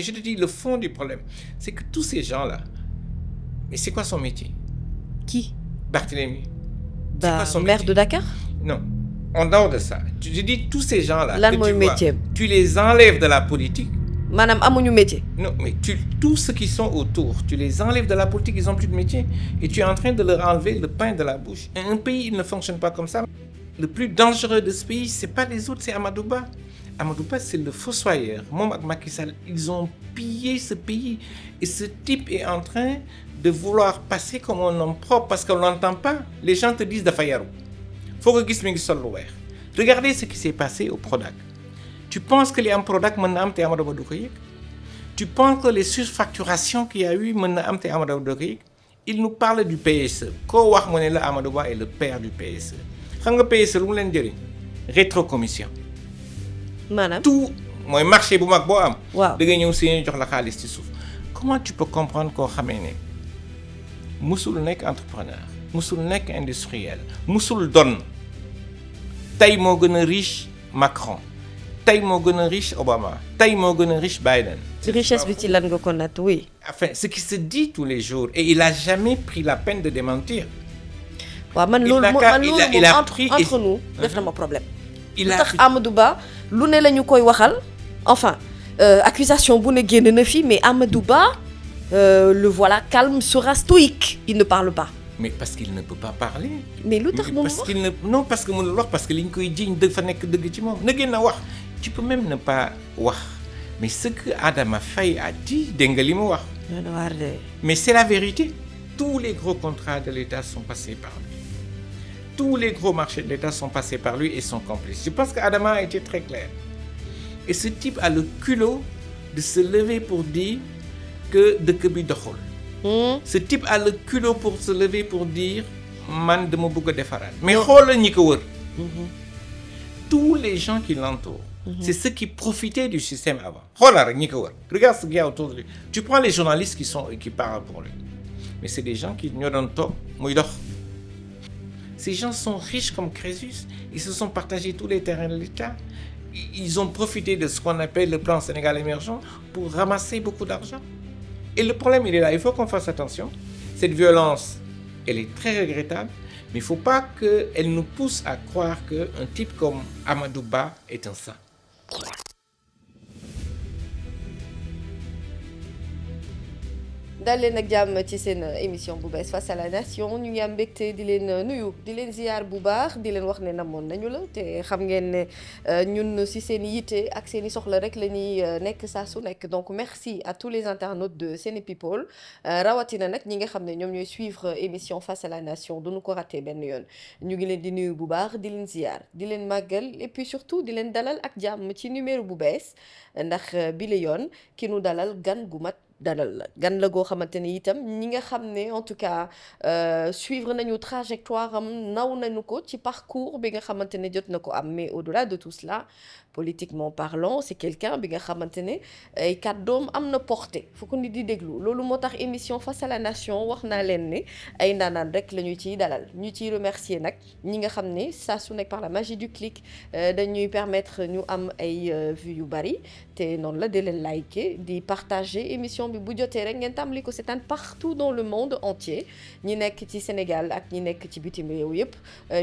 Je te dis, le fond du problème, c'est que tous ces gens-là, mais c'est quoi son métier? Qui? Barthélémy. Maire de Dakar? Non. En dehors de ça, je dis tous ces gens-là Lan que mooy tu vois, métier. tu les enlèves de la politique. Maanaam amuñu métier. Non, mais tous ceux qui sont autour, tu les enlèves de la politique, ils n'ont plus de métier. Et tu es en train de leur enlever le pain de la bouche. Un pays, il ne fonctionne pas comme ça. Le plus dangereux de ce pays, ce n'est pas les autres, c'est Amadou Ba. Amadou Ba, c'est le fossoyeur. Moom ak Macky Sall, ils ont pillé ce pays. Et ce type est en train de vouloir passer comme un homme propre parce qu'on ne l'entend pas. Les gens te disent dafa yaru. Faut que gis mi ngi sol lu weex. Regardez ce qui s'est passé au Prodac. Tu penses que les am Prodac mën na am te Amadou Ba du ko yëg? Tu penses que les surfacturations qu'il y a eu mën na am te Amadou Ba du ko yëg? Il nous parle du PSE. Koo wax mu ne la Amadou Ba est le père du PSE. Xam nga PSE lu mu leen jëriñ? Rétrocommission. Maanaam Tout mooy marché bu mag boo am. Waaw. da ngay ñëw si jox la xaalis ci suuf. Comment tu peux comprendre koo xamee ne musul nekk entrepreneur, musul nekk industriel, musul donn tey moo gën a riche Macron, tey moo gën a riche Obama, tey moo gën a riche Biden. ci richesse bi ci lan nga ko natt oui. Enfin, ce qui se dit tous les jours, et il a jamais pris la peine de démentir. waaw man Il loolu a moom qu'à- man il loolu a- il moom a entre pris- entre nous def na ma problème. Il lu a tax pris- Amadou Ba lu ne la ñu koy waxal enfin accusation bu ne génn na fi mais Amadou Ba le voilà calme sera stoïque il ne parle pas. Mais parce qu'il ne peut pas parler. mais lu tax moom Parce wax qu'il ne non parce que mënul wax parce que li ñu koy jiiñ dafa nekk dëgg ci moom na génn a wax. Tu peux même ne pas wax mais ce que Adama Faye a dit dégg nga li mu wax. doy na waar de. Mais c'est la vérité. Tous les gros contrats de l'État sont passés par lui. Tous les gros marchés de l'État sont passés par lui et sont complices. Je pense qu'Adama a été très clair. Et ce type a le culot de se lever pour dire que dëkk bi doxul. Ce type a le culot pour se lever pour dire man dama bëgg a defaraat. Mais xoolal ñi ko wër. Tous les gens qui l'entourent. C'est ceux qui profitaient du système avant. Xoolal rek ñi ko wër. Regarde ce qu'il y a autour de lui. Tu prends les journalistes qui parlent pour lui. Mais c'est des gens qui ñoo doon toog muy dox. Ces gens sont riches comme Crésus. Ils se sont partagés tous les terrains de l'État. Ils ont profité de ce qu'on appelle le plan Sénégal émergent pour ramasser beaucoup d'argent. Et le problème, il est là. Il faut qu'on fasse attention. Cette violence, elle est très regrettable. Mais il ne faut pas qu'elle nous pousse à croire qu'un type comme Amadou Ba est un saint. dal leen ak jàmm ci seen émission bu bees face à la nation ñu ngi am mbégte di leen nuyu di leen ziar bu baax di leen wax ne namoon nañu la te xam ngeen ne ñun si seen i yitte ak seen i soxla rek la ñuy nekk saa su nekk donc merci à tous les internautes de Sene People rawatina nag ñi nga xam ne ñoom ñooy suivre émission face à la nation duñu ko raté benn yoon ñu ngi leen di nuyu bu baax di leen ziar di leen màggal et puis surtout di leen dalal ak jàmm ci numéro bu bees ndax bi la yoon ki nu dalal gan gu mat dalal la gan la goo xamante ne itam ñi nga xam ne en tout cas suivre nañu trajectoire am naw nañu ko ci parcours bi nga xamante ne jot na ko am mais au-delà de tout cela politiquement parlant c'est quelqu'un bi nga xamante ne ay kàddoom am na portée fu ko nit di déglu loolu moo tax émission face à la nation wax naa leen ne ay ndaanaan rek la ñu ciy dalal ñu ciy remercier nag ñi nga xam ne saa su nekk par la magie du clic dañuy permettre ñu am ay vues yu bari te noonu la di leen liker di partager émission bi bu jotee rek ngeen tàmbali ko seetaan partout dans le monde entier ñi nekk ci Sénégal ak ñi nekk ci bitim réew yëpp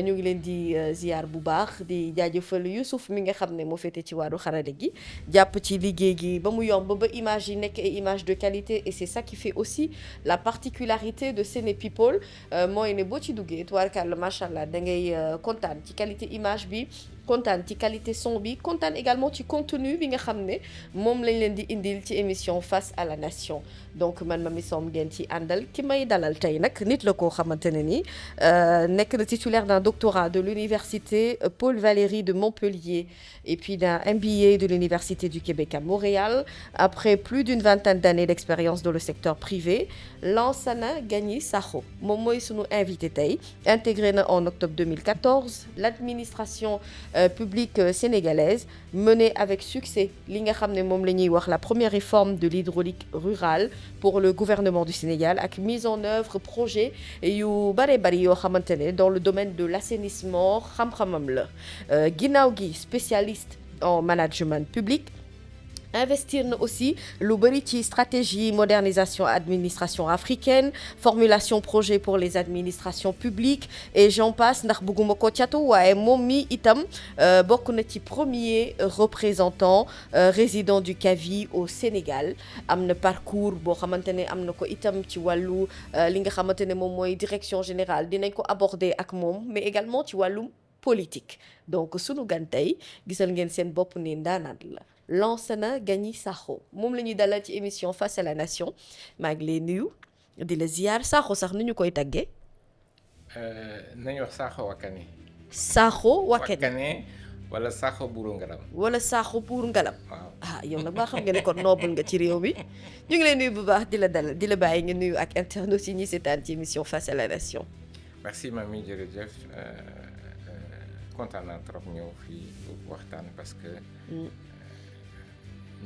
ñu ngi leen di ziar bu baax di jaajëfal Youssouf mi nga xam ne moo féete ci wàllu xarale gi jàpp ci liggéey gi ba mu yomb ba image yi nekk ay image de qualité et c'est ça qui fait aussi la particularité de Sene People mooy ne boo ci duggee tubaarkàlla macha allah da ngay kontaan ci qualité image bi kontaan ci qualité son bi kontaan également ci contenu bi nga xam ne moom lañ leen di indil ci émission face à la nation donc man Mamy Samb ngeen ci àndal ki may dalal tey nag nit la koo xamante ne ni nekk na titulaire d'un doctorat de l'université Paul Valéry de Montpellier et puis d'un MBA de l'université du Québec à Montréal après plus d'une vingtaine d'années d'expérience dans le secteur privé Lansana Gagny Sakho moom mooy sunu invité tey intégré na en octobre 2014 l'administration publique sénégalaise menée avec succès li nga xam ne moom la ñuy wax la première réforme de l'hydraulique rurale pour le gouvernement du Sénégal ak mise en œuvre projet yu bare bari yoo xamante ne dans le domaine de l'assainissement xam-xamam la ginnaaw gi spécialiste en management public investir na aussi lu bëri ci stratégie modernisation administration africaine formulation projet pour les administrations publiques et j'en passe ndax bëgguma ko catu waaye moom mi itam bokk na ci premier représentant résident du CAVI au Sénégal am na parcours boo xamante ne am na ko itam ci wàllu li nga xamante ne moom mooy direction générale dinañ ko aborder ak moom mais également ci wàllum politique donc sunu gan tey gisal ngeen seen bopp ne ndaanaat la Lansana Gagny Sakho moom la ñuy dalal ci émission Face à la Nation maa ngi lay nuyu di la ziyaar Sakho sax nu ñu koy taggee. nañu wax Sakho Wakane. Sakho Wakane wala Sakho Buuru Ngalam. wala Sakho Buuru Ngalam. waaw ah yow nag maa xam nga ne kon noble nga ci réew mi ñu ngi lay nuyu bu baax di la dalal di la bàyyi nga nuyu ak internautes yi ñuy seetaan ci émission Face à la Nation. merci Mamy jërëjëf kontaan naa trop ñëw fii waxtaan parce que.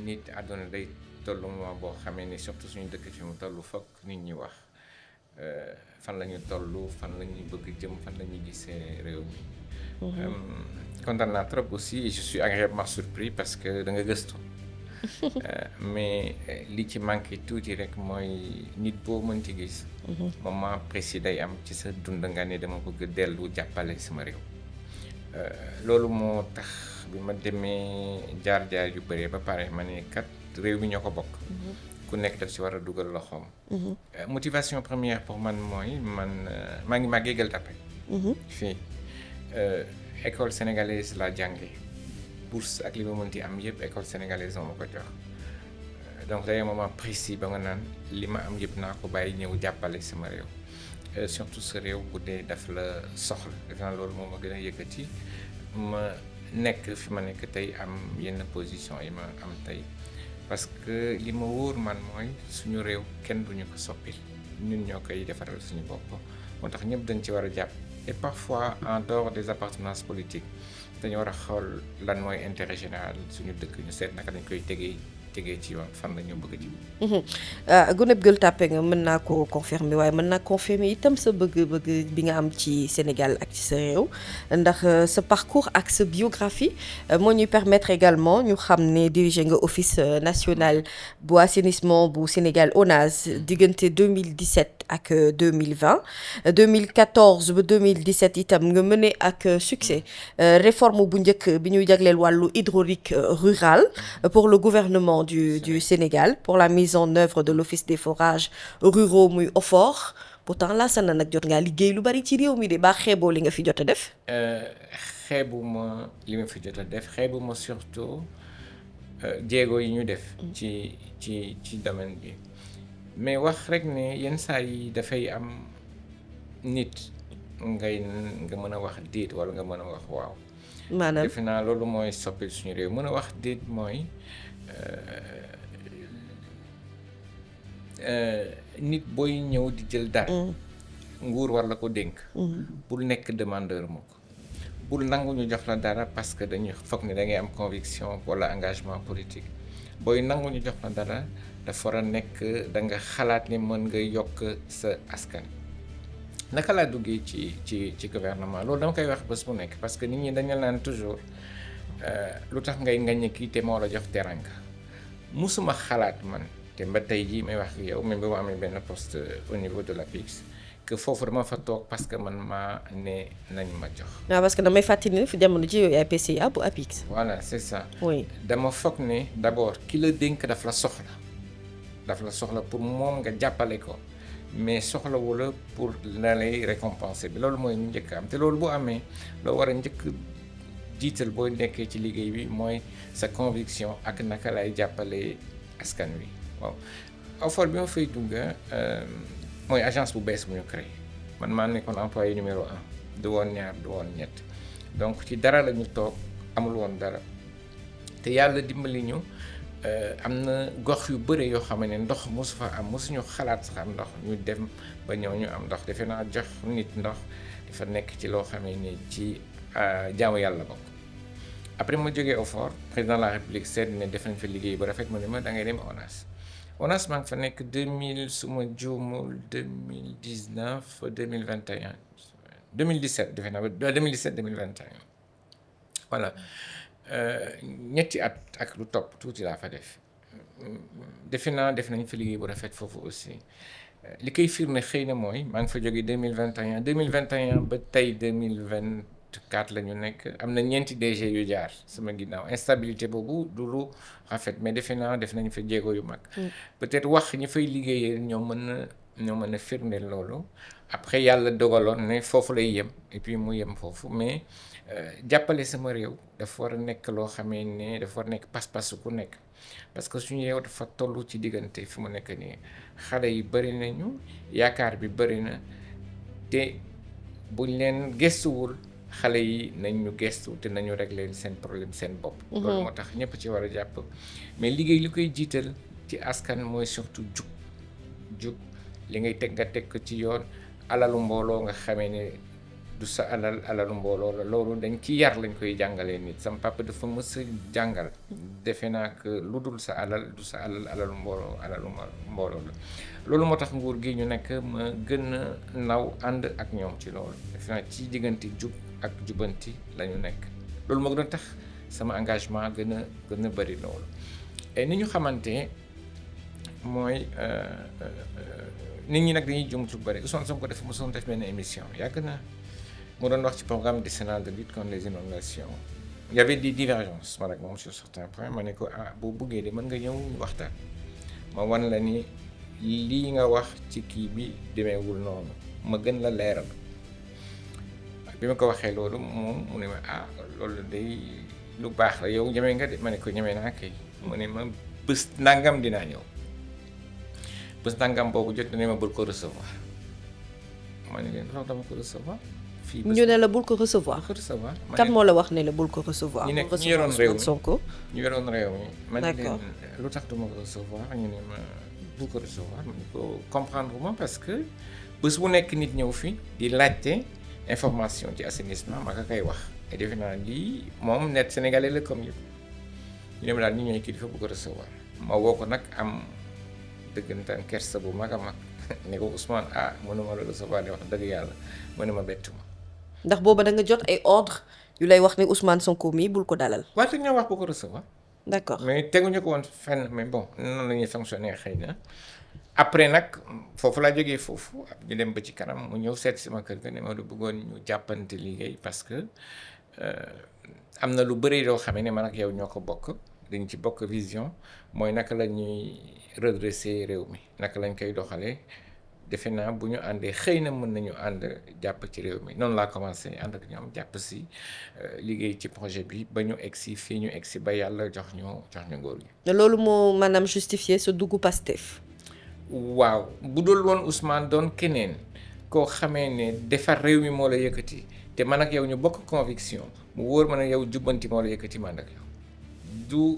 nit àdduna day tollu moment boo xamee ni surtout suñu dëkk fi mu tollu foog nit ñi wax fan la ñu tollu fan la ñuy bëgg jëm fan la ñuy gisee réew mi. kontaan naa trop aussi et je suis agréablement surpris parce que da nga gëstu mais li ci manqué tuuti rek mooy nit boo mën ci gis. moment précis day am ci sa dund nga ne dama bëgg dellu jàppale sama réew. loolu moo tax bi ma demee jaar-jaar yu bëree ba pare ma ne kat réew mi ñoo ko bokk. ku nekk daf ci war a dugal loxoom. motivation première pour man mooy maa ngi màggee Gueule Tapée. fii école sénégalaise laa jàngee bourse ak li ma mënti am yëpp école sénégalaise moo ma ko jox donc day moment précis ba nga naan li ma am yëpp naa ko bàyyi ñëw jàppale sama réew. surtout sa réew bu dee daf la soxla defe naa loolu moo ma gën a yëkkati ma nekk fi ma nekk tey am yenn position yi ma am tey parce que li ma wóor man mooy suñu réew kenn duñu ko soppil ñun ñoo koy defaral suñu bopp moo tax ñëpp dañ ci war a jàpp et parfois en dehors des appartenances politiques dañu war a xool lan mooy intérêt général suñu dëkk ñu seet naka dañ koy tegee ci yoon fan la ñu bëgg a ji. guneb Gueule Tapée nga mën naa ko confirmer waaye mën naa confirmer itam sa bëgg-bëgg bi nga am ci Sénégal ak ci sa réew ndax sa parcours ak sa biographie moo ñuy permettre également ñu xam ne dirigé nga office national bu assainissement bu Sénégal ONAS diggante 2017 ak 2020 2014 ba 2017 itam nga mené ak succès réforme bu njëkk bi ñuy jagleel wàllu hydraulique rural pour le gouvernement du Sénégal pour la mise en œuvre de l'office des forages ruraux muy OFOR pourtant Lansana nag jot ngaa liggéey lu bari ci réew mi de baa xeeboo li nga fi jot a def. xeebuma li ma fi jot a def xeebuma surtout jéego yi ñu def. ci domaine bi mais wax rek ne yenn saa yi dafay am nit nga mën a wax déet wala nga mën a wax waaw. maanaam defe naa loolu mooy soppil suñu réew mën a wax déet mooy. nit booy ñëw di jël dara. nguur war la ko dénk. bul nekk demandeur mukk bul nangu ñu jox la dara parce que dañuy foog ne da ngay am conviction wala engagement politique booy nangu ñu jox la dara dafa war a nekk da nga xalaat ni mën nga yokk sa askan. naka laa duggee ci gouvernement loolu dama koy wax bés bu nekk parce que nit ñi dañu naan toujours lu tax ngay ngañ kii te moo la jox teranga musuma xalaat man te ba tey jii may wax ak yow même ba ma amee benn poste au niveau de l'APIX que foofu dama fa toog parce que man maa ne nañ ma jox. waaw parce que damay fàttali ne fi jamono ji yooyu ay PCA bu APIX. voilà c'est ça. oui dama foog ne d'abord ki la dénk daf la soxla pour moom nga jàppale ko mais soxlawu la pour la lay récompenser bi loolu mooy njëkk am te loolu bu amee loo war a njëkk jiital boo nekkee ci liggéey bi mooy sa conviction ak naka lay jàppale askan wi waaw. OFOR bi ma fay dugg mooy agence bu bees bu ñu créé man maa nekkoon employé numéro 1 du woon ñaar du woon ñett donc ci dara la ñu toog amul woon dara te yàlla dimbali ñu am na gox yu bëre yoo xam ne ndox mosu fa am mosuñu xalaat sax am ndox ñu dem ba ñëw ñu am ndox defe naa jox nit ndox dafa nekk ci loo xamee ni ci jaamu yàlla bokk. après ma jógee OFOR président de la république seet ne def nañ fa liggéey bu rafet ma ne ma da ngay dem ONAS maa ngi fa nekk 2000 su ma juumul 2019 2021 2017 defe naa 2017 2021 voilà ñetti at ak lu topp tuuti laa fa def defe naa def nañ fa liggéey bu rafet foofu aussi li koy firnde xëy na mooy maa ngi fa jógee 2021 ba tey 2024 la ñu nekk am na ñeenti DG yu jaar sama ginnaaw instabilité boobu du lu rafet mais defe naa def nañ fa jéego yu mag. peut-être wax ñi fay liggéeyee ñoo mën a firndeel loolu après yàlla dogaloon ne foofu lay yem et puis mu yem foofu mais jàppale sama réew dafa war a nekk loo xamee ne dafa war a nekk pas-pasu ku nekk. parce que suñu réew dafa toll ci diggante fi mu nekk nii xale yi bëri nañu yaakaar bi bëri na te buñ leen gestuwul xale yi nañ ñu gestu te nañu régler seen problème seen bopp. loolu moo tax ñëpp ci war a jàpp mais liggéey li koy jiital ci askan mooy surtout jub li ngay teg nga teg ko ci yoon alalu mbooloo nga xamee ne du sa alalu mbooloo la loolu dañ ci yar lañ koy jàngalee nit sama papa dafa mës a jàngal defe naa que lu dul sa alal du sa alalu mbooloo la loolu moo tax nguur gi ñu nekk ma gën a naw ànd ak ñoom ci loolu defe naa ci diggante jub ak jubanti la ñu nekk loolu moo gën a tax sama engagement gën a bëri loolu et ni ñu xamante mooy nit ñi nag dañuy jum lu bëri Ousmane Sonko dafa mosoon def benn émission yàgg na mu doon wax ci programme décennal de lutte contre les inondations il y avait des divergences man ak moom sur certains points ma ne ko boo buggee de mën nga ñëw ñu waxtaan ma wan la ni lii nga wax ci kii bi demeewul noonu ma gën la leeral bi ma ko waxee loolu moom mu ne ma loolu day lu baax la yow ñeme nga de ma ne ko ñeme naa kay mu ne ma bés nangam dinaa ñëw bés nangam boobu jot na ne ma bul ko recevoir ma ne leen loolu dama ko recevoir. ñu ne la bul ko recevoir. kan moo la wax ne la bul ko recevoir. ñu nekk ñu yoroon réew mi ñu yoroon réew mi. man leen lu tax du ma ko recevoir ñu ne ma bul ko recevoir ma ne ko comprendre ma parce que bés bu nekk nit ñëw fi di laajte information ci assainissement ma ka koy wax. et defe naa lii moom net sénégalais la comme yëpp ñu ne ma daal ñu ñooy kilifa bu ko recevoir ma woo ko nag am dëggantaan kersa bu mag a mag ne ko Ousmane mënuma la recevoir de wax dëgg yàlla mu ne ma bett ma. ndax booba da nga jot ay ordre yu lay wax ne Ousmane Sonko mii bul ko dalal. waaye te ñoo wax bu ko recevoir. d'accord mais teguñu ko woon fenn mais bon noonu la ñuy fonctionner xëy na après nag foofu laa jógee foofu ñu dem ba ci kanam mu ñëw seet sama kër ga ne ma du bëggoon ñu jàppante liggéey parce que am na lu bëri yoo xam ne man ak yow ñoo ko bokk dañ ci bokk vision mooy naka la ñuy redresser réew mi naka lañ koy doxalee. defe naa bu ñu àndee xëy na mën nañu ànd jàpp ci réew mi noonu laa commencé ànd ak ñoom jàpp si liggéey ci projet bi ba ñu egsi fii ñu egsi ba yàlla jox ñu ngóor gi. loolu moo maanaam justifier sa dugg Pastef. waaw bu dul woon Ousmane doon keneen koo xamee ne defar réew mi moo la yëkkati te man ak yow ñu bokk conviction mu wóor ma ne yow jubbanti moo la yëkkati man ak yow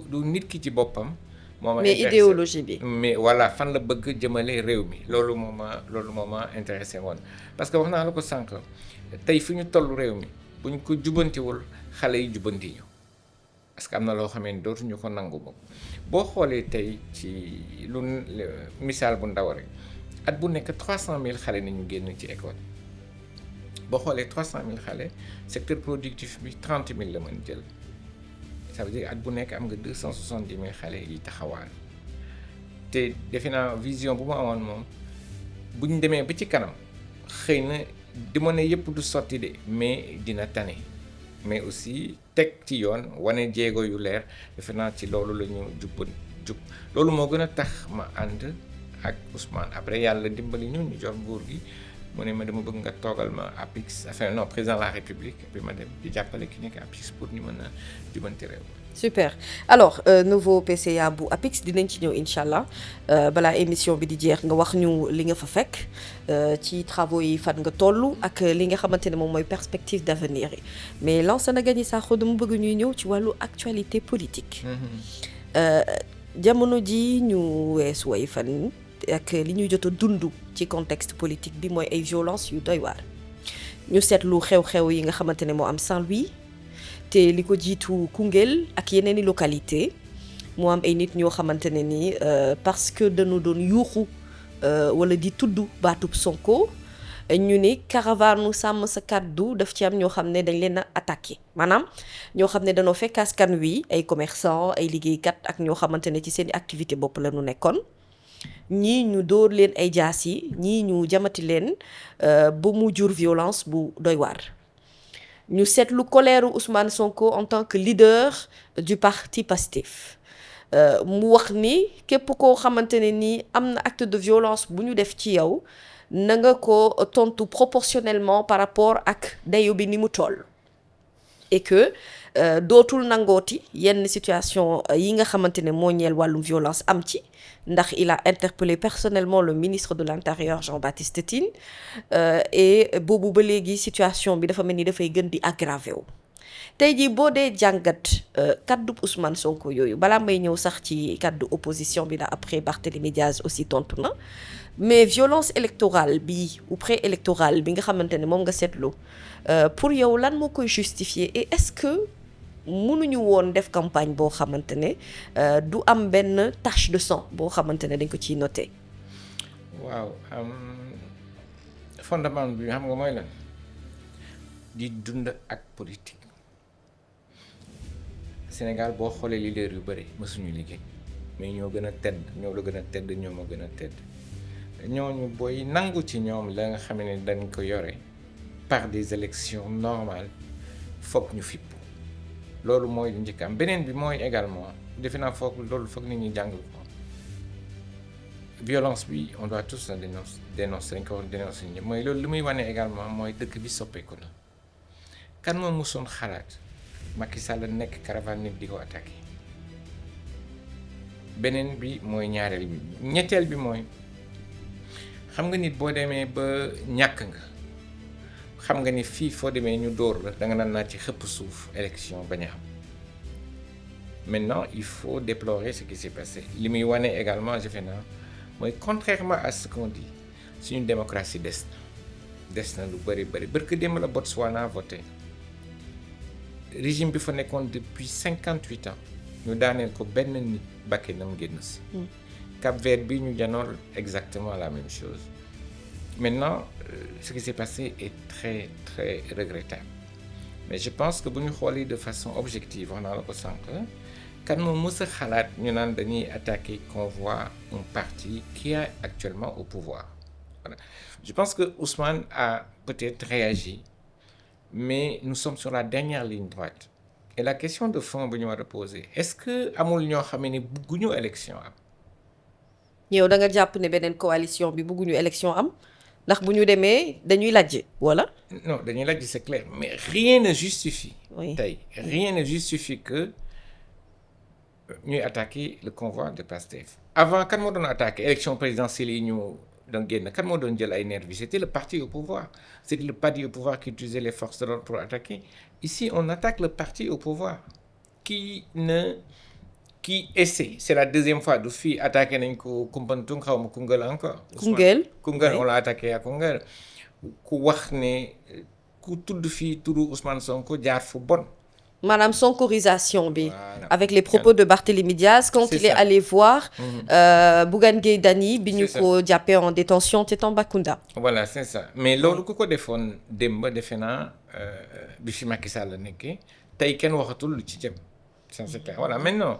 du nit ki ci boppam. mais idéologie bi. mais voilà fan la bëgg jëmale réew mi loolu moo ma intéressé woon parce que wax naa la ko sànq tey fi ñu toll réew mi buñ ko jubbantiwul xale yi jubbanti ñu parce que am na loo xamee ni dootuñu ko nangu moom boo xoolee tey ci lu misaal bu ndaw rek at bu nekk 300,000 xale nañu génn ci école boo xoolee 300,000 xale secteur productif bi 30,000 la mën jël. ça veut dire at bu nekk am nga 270,000 xale yi taxawaan te defe naa vision bu ma amoon moom bu ñu demee ba ci kanam xëy na dama ne yëpp du sotti de mais dina tane mais aussi teg ci yoon wane jéego yu leer defe naa ci loolu la ñu jub loolu moo gën a tax ma ànd ak Ousmane après yàlla dimbali ñu jor nguur gi mu ne ma dama bëgg nga toogal ma APIX enfin non président de la République puis ma dem di jàppale ki nekk APIX pour ñu mën a jubanti réew. super alors nouveau PCA bu APIX dinañ ci ñëw incha allah balaa émission bi di jeex nga wax ñu li nga fa fekk ci travaux yi fan nga toll ak li nga xamante ne moom mooy perspective d'avenir yi mais Lansana Gagny Sakho dama bëgg ñuy ñëw ci wàllu actualité politique. jamono ji ñu weesu way fan. ak li ñuy jot a dund ci contexte politique bi mooy ay violence yu doy waar ñu seetlu xew-xew yi nga xamante ne moo am Saint-Louis te li ko jiitu Koungheul ak yeneen i localité moo am ay nit ñoo xamante ne ni parce que dañu doon yuuxu wala di tudd baatub Sonko ñu ni caravane sàmm sa kàddu daf ci am ñoo xam ne dañ leen a attaqué maanaam ñoo xam ne dañoo fekk askan wi ay commerçant ay liggéeykat ak ñoo xamante ne ci seen activité bopp la ñu nekkoon ñii ñu dóor leen ay jaas yi ñii ñu jamati leen ba mu jur violence bu doy waar. ñu seetlu colère Ousmane Sonko en tant que leader du parti Pastef mu wax ni képp koo xamante ne nii am na acte de violence bu ñu def ci yow na nga ko tontu proportionnellement par rapport ak dayo bi ni mu toll. et que dootul nangooti yenn situation yi nga xamante ne moo ñeel wàllum violence am ci ndax il a interpellé personnellement le ministre de l'Intérieur Jean-Baptiste Tine et boobu ba léegi situation bi dafa mel ni dafay gën di aggravé wu. tey jii boo dee jàngat kaddu Ousmane Sonko yooyu balaa may ñëw sax ci kaddu opposition bi la après Barthélémy Diaz aussi tontu na mais violence électorale bi ou préélectorale bi nga xamante ne moom nga seetlu pour yow lan moo koy justifier et est-ce que mënuñu woon def campagne boo xamante ne du am benn tache de sang boo xamante ne dañ ko ciy noté. waaw fondement bi xam nga mooy lan di dund ak politique Sénégal boo xoolee leader yu bëri mësuñu liggéey mais ñoo gën a tedd ñoo la gën a tedd ñoo ma gën a tedd ñooñu booy nangu ci ñoom la nga xam ne dañ ko yore par des élections normales foog ñu fipp loolu mooy lu njëkk am beneen bi mooy également defe naa foog loolu foog nit ñi jàngal ko violence bi on doit tous la dénoncer dañ ko war dénoncer ñëpp mooy loolu li muy wane également mooy dëkk bi soppeeku na kan moo mosoon xalaat Macky Sall nekk caravane nit di ko attaqué beneen bi mooy ñaareel bi ñetteel bi mooy xam nga nit boo demee ba ñàkk nga xam nga ni fii foo demee ñu dóor la da nga naan naa ci xëpp suuf élection bañ a am maintenant il faut déplorer ce qui s'est passé li muy wane également je fais naa mooy contrairement à ce qu'on dit suñu démocratie des na lu bëri barke démb la Botswana voté régime bi fa nekkoon depuis 58 ans ñu daaneel ko benn nit bakkanam génn si Cap-Vert bi ñu janool exactement la même chose maintenant ce qui s'est passé est très très regrettable mais je pense que bu ñu xoolee de façon objective wax naa la ko sànq kan moo mës a xalaat ñu naan dañuy attaquer convoi un parti qui est actuellement au pouvoir voilà je pense que Ousmane a peut-être réagi mais nous sommes sur la dernière ligne droite et la question de fond bu ñu war a poser est-ce que amul ñoo xam ne bëgguñu élection am. yow da nga jàpp ne beneen coalition bi bëgguñu élection am ndax bu ñu demee dañuy lajj wala. non dañuy lajj c'est clair mais rien ne justifie. oui tey rien ne justifie que ñuy attaquer le convoi de Pastef. avant kan moo doon attaquer élection présidentielle yi ñu doon génn kan moo doon jël ay nervis c'était le parti au pouvoir c'était le parti au pouvoir qui utilisait les forces de l'ordre pour attaquer ici on attaque le parti au pouvoir qui essaie c'est la deuxième fois du fii attaqué nañ ko Koumpentoum xaw ma Koungheul encore. Koungheul on l'a attaqué à Koungheul ku wax ne ku tudd fii turu Ousmane Sonko jaar fu bon. maanaam sonkorisation bi. Voilà. avec les propos de Barthélémy Diaz quand il est allé voir Bougane Gueye Dany bi ñu ko jàppee en détention te Tambacounda. voilà c'est ça mais loolu ku ko defoon démb defe naa bi fi Macky Sall la nekkee tey kenn waxatul lu ci jëm ça c'est clair voilà maintenant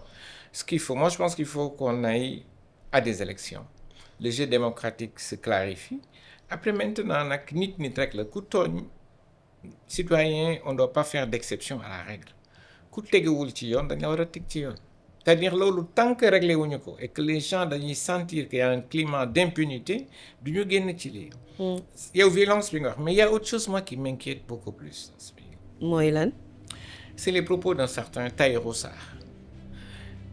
ce qu'il faut moi je pense qu'il faut qu'on aille à des élections le jeu démocratique se clarifie après maintenant nag nit rek la ku tooñ citoyen on doit pas faire d'exception à la règle ku tegewul ci yoon dañ la war a teg ci yoon c'est-à-dire loolu tant que réglé wuñu ko et que les gens dañuy sentir qu'il y a un climat d'impunité du ñu génn ci lii yow violence bi nga wax mais il y a autre chose moi qui m'inquiète beaucoup plus dans ce pays. mooy lan. c'est les propos d'un certain Tahirou Sarr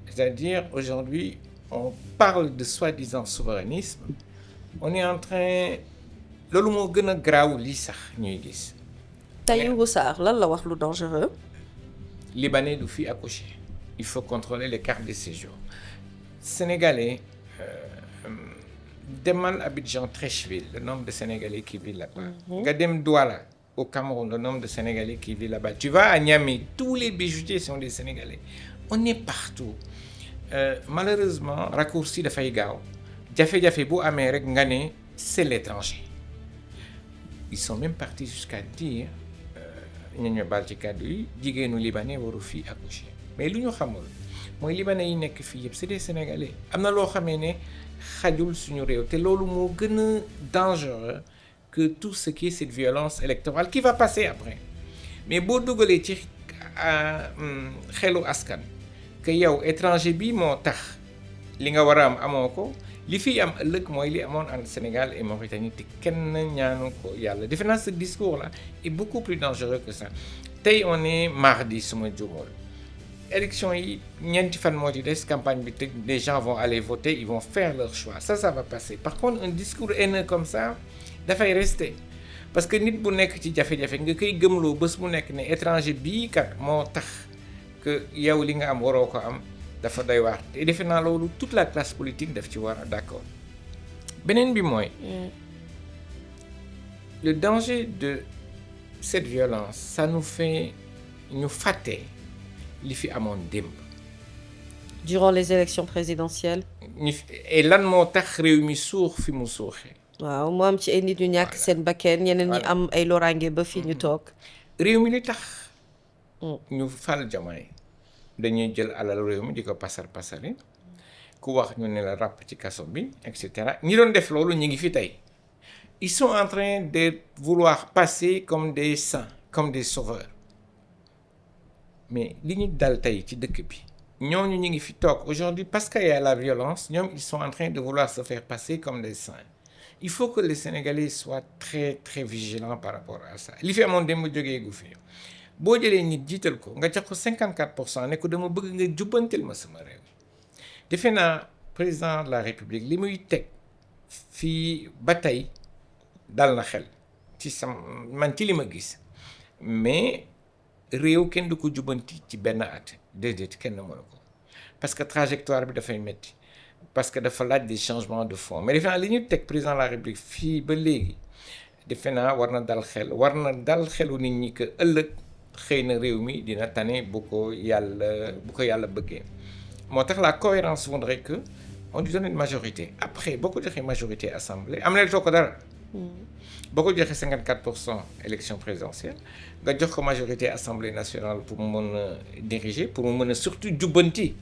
c'est-à-dire aujourd'hui on parle de soi-disant souverainisme on est en train loolu moo gën a graaw lii sax ñuy gis. Tahirou Sarr lan la wax lu dangereux. Libanais du fi accouché il faut contrôler les cartes de séjour sénégalais demal Abidjan Treichville le nombre de Sénégalais qui vivent là-bas nga dem Douala au Cameroun le nombre de Sénégalais qui vivent là-bas tu vas à Niamey tous les bijoutiers sont des Sénégalais on est partout malheureusement raccourci dafay gaaw jafe-jafe bu amee rek nga ne c'est l'étranger ils sont même partis jusqu'à dire ñu baal ci kàddu yi jigéenu libanais waru fii accoucher mais lu ñu xamul mooy libanais yi nekk fii yëpp c'est des sénégalais am na loo xamee ne xajul suñu réew te loolu moo gën a dangereux que tout ce qui est cette violence électorale qui va passer après mais boo dugalee ci xelu askan que yow étranger bi moo tax li nga war a am amoo ko li fi am ëllëg mooy li amoon en Sénégal et Mauritanie te kenn ñaanu ko yàlla defe naa ce discours là est beaucoup plus dangereux que ça tey on est mardi suma juumul élection yi ñeenti fan moo ci des campagne bi tëj les gens vont aller voter ils vont faire leur choix ça va passer par contre un discours haineux comme ça dafay rester parce que nit bu nekk ci jafe-jafe nga koy gëmloo bés bu nekk ne étranger bii kat moo tax que yow li nga am waroo ko am dafa doy waar te defe naa loolu toute la classe politique daf ci war a d'accord beneen bi mooy le danger de cette violence ça nous fait ñu fàtte li fi amoon démb durant les élections présidentielles. et lan moo tax réew mi suux fi mu suuxee. waaw mu am ci ay nit ñu ñàkk seen bakkeen ñeneen ñi am ay loraange ba fii ñu toog. réew mi li tax. ñu fal Diomaye dañuy jël alal réew mi di ko pasari ku wax ñu ne la ràpp ci kaso bi et cetera ñi doon def loolu ñu ngi fi tey ils sont en train de vouloir passer comme des saints comme des sauveurs mais li ñu dal tey ci dëkk bi ñooñu ñu ngi fi toog aujourd'hui parce qu'il y a la violence ñoom ils sont en train de vouloir se faire passer comme des saints il faut que les Sénégalais soient très très vigilants par rapport à ça li fi amoon démb jógee gu fi boo jëlee nit jiital ko nga jox ko 54% ne ko dama bëgg nga jubbantil ma sama réew defe naa président de la république li muy teg fii ba tey dal na xel ci man ci li ma gis mais réew kenn du ko jubbanti ci benn at déedéet kenn mënu ko parce que trajectoire bi dafay métti parce que dafa laaj des changements de fond mais defe naa li ñu teg président de la république fii ba léegi defe naa war na dal xelu nit ñi que ëllëg xëy na réew mi dina tane bu ko yàlla bëggee moo tax la cohérence voudrait que on lui donne une majorité après boo ko joxee majorité assemblée am na too ko dara boo ko joxee 54% élection présidentielle nga jox ko majorité assemblée nationale pour mu mën a diriger pour mu mën a surtout jubbanti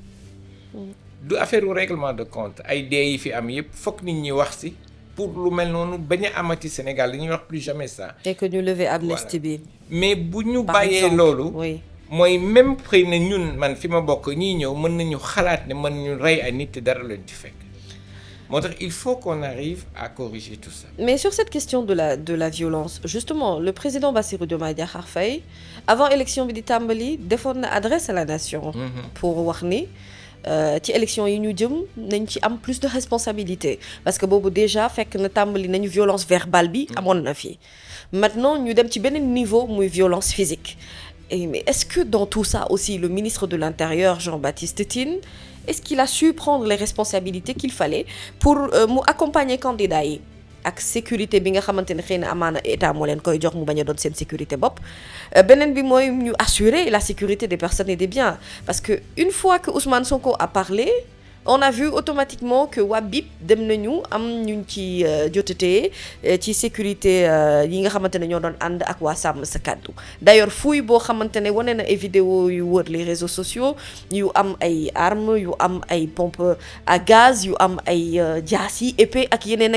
du affaire u règlement de compte ay dee yi fi am yëpp fokk nit ñi wax si pour lu mel noonu bañ a amati Sénégal dañuy wax plus jamais ça. et que ñu lever amnistie bi. mais bu ñu bàyyee loolu. oui mooy même xëy na ñun man fi ma bokk ñii ñëw mën nañu xalaat ne mën ñu rey ay nit te dara leen ci fekk moo tax il faut qu'on arrive à corriger tout ça. mais sur cette question de la violence justement le président Bassirou Diomaye Diakhar Faye avant élection bi di tàmbali defoon na adresse à la nation. pour wax ni. ci élection yi ñu jëm nañ ci am plus de responsabilité parce que boobu déjà fekk na tàmbali nañu violence verbale bi amoon na fi maintenant ñu dem ci beneen niveau muy violence physique mais est-ce que dans tout ça aussi le ministre de l'Intérieur Jean-Baptiste Tine est-ce qu'il a su prendre les responsabilités qu'il fallait pour mu accompagner candidats yi ak sécurité bi nga xamante ne xëy na amaana état moo leen koy jox mu bañ a doon seen sécurité bopp beneen bi mooy ñu assurer la sécurité des personnes et des biens parce que une fois que Ousmane Sonko a parlé on a vu automatiquement que waa BIP dem nañu am ñu ci jotatee ci sécurité yi nga xamante ne ñoo doon ànd ak waa Sàmm Sa Kàddu d'ailleurs fuuy boo xamante ne wane na ay vidéo yu wër les réseaux sociaux yu am ay armes yu am ay pompe à gaz yu am ay jaas yi épée ak yeneen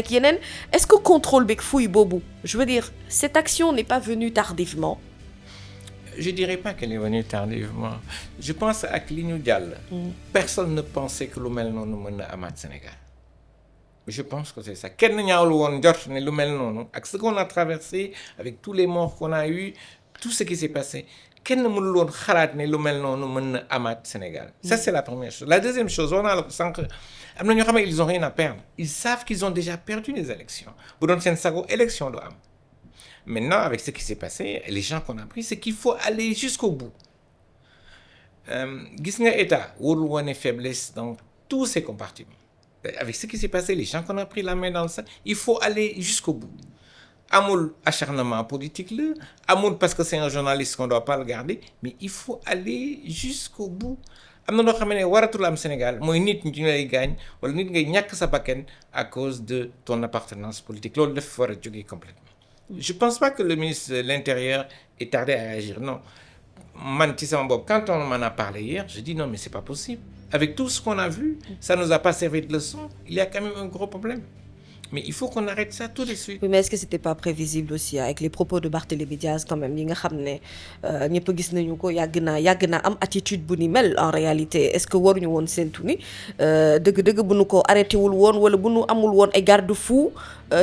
est-ce que contrôle beeg fuuy boobu je veux dire cette action n'est pas venue tardivement. Je dirais pas qu'elle est venue tardivement je pense ak li ñu jàll. personne ne pensait que lu mel noonu mën na amaat Sénégal je pense que c'est ça kenn ñaawlu woon jot ne lu mel noonu ak ce qu'on a traversé avec tous les morts qu'on a eu tout ce qui s'est passé kenn mënul woon xalaat ne lu mel noonu mën na amaat Sénégal. ça c'est la première chose la deuxième chose on a la sànq am na ñoo xam ne ils ont rien à perdre ils savent qu'ils ont déjà perdu les élections bu doon seen sago élection du am. Maintenant, avec ce qui s'est passé, les gens qu'on a pris, c'est qu'il faut aller jusqu'au bout. Gis nga État warul wane faiblesse dans tous ses compartiments. Avec ce qui s'est passé, les gens qu'on a pris la main dans le sac, il faut aller jusqu'au bout. Amul acharnement politique là, amul parce que c'est un journaliste qu'on doit pas le garder, mais il faut aller jusqu'au bout. am na loo xam ne waratul am Sénégal mooy nit ñi lay gaañ wala nit ngay ñàkk sa bakkan à cause de ton appartenance politique loolu dafa war a jógee complètement. Je ne pense pas que le ministre de l'Intérieur ait tardé à réagir. Non. Quand on m'en a parlé hier, je dis non, mais ce n'est pas possible. Avec tout ce qu'on a vu, ça ne nous a pas servi de leçon. Il y a quand même un gros problème. Mais il faut qu'on arrête ça tout de suite. Oui, mais est-ce que c'était pas prévisible aussi avec les propos de Barthélémy Diaz quand même yi nga xam ne ñëpp gis nañu ko yàgg naa am attitude bu ni mel en réalité est-ce que waruñu woon séntu ni dëgg-dëgg bu nu ko arrêté wul woon wala bu nu amul woon ay garde-fou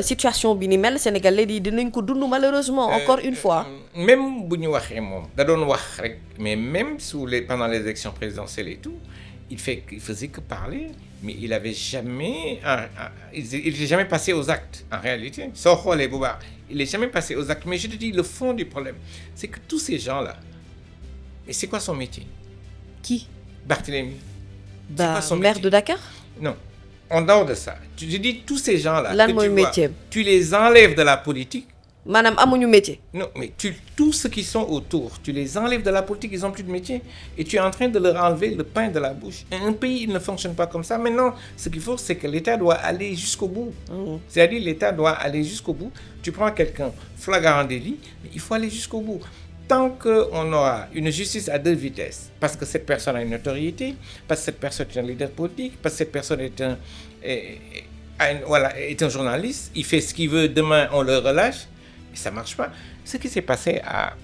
situation bi ni mel Sénégalais yi dinañ ko dund malheureusement encore une fois. Même bu ñu waxee moom da doon wax rek mais même pendant les élections présidentielles et tout il faisait que parler. Mais il n'avait jamais, il n'est jamais passé aux actes, en réalité. Il n'est jamais passé aux actes. Mais je te dis, le fond du problème, c'est que tous ces gens-là, et c'est quoi son métier? Qui? Barthélémy. Maire de Dakar? Non, en dehors de ça. Je dis, tous ces gens-là, tu les enlèves de la politique. Madame, amuñu métier. Non, mais tous ceux qui sont autour, tu les enlèves de la politique, ils n'ont plus de métier. Et tu es en train de leur enlever le pain de la bouche. Un pays, il ne fonctionne pas comme ça. Maintenant, ce qu'il faut, c'est que l'État doit aller jusqu'au bout. C'est-à-dire, l'État doit aller jusqu'au bout. Tu prends quelqu'un flagrant délit, mais il faut aller jusqu'au bout. Tant qu'on aura une justice à deux vitesses, parce que cette personne a une notoriété, parce que cette personne est un leader politique, parce que cette personne est un journaliste, il fait ce qu'il veut, demain on le relâche. Ça ne marche pas. Ce qui s'est passé à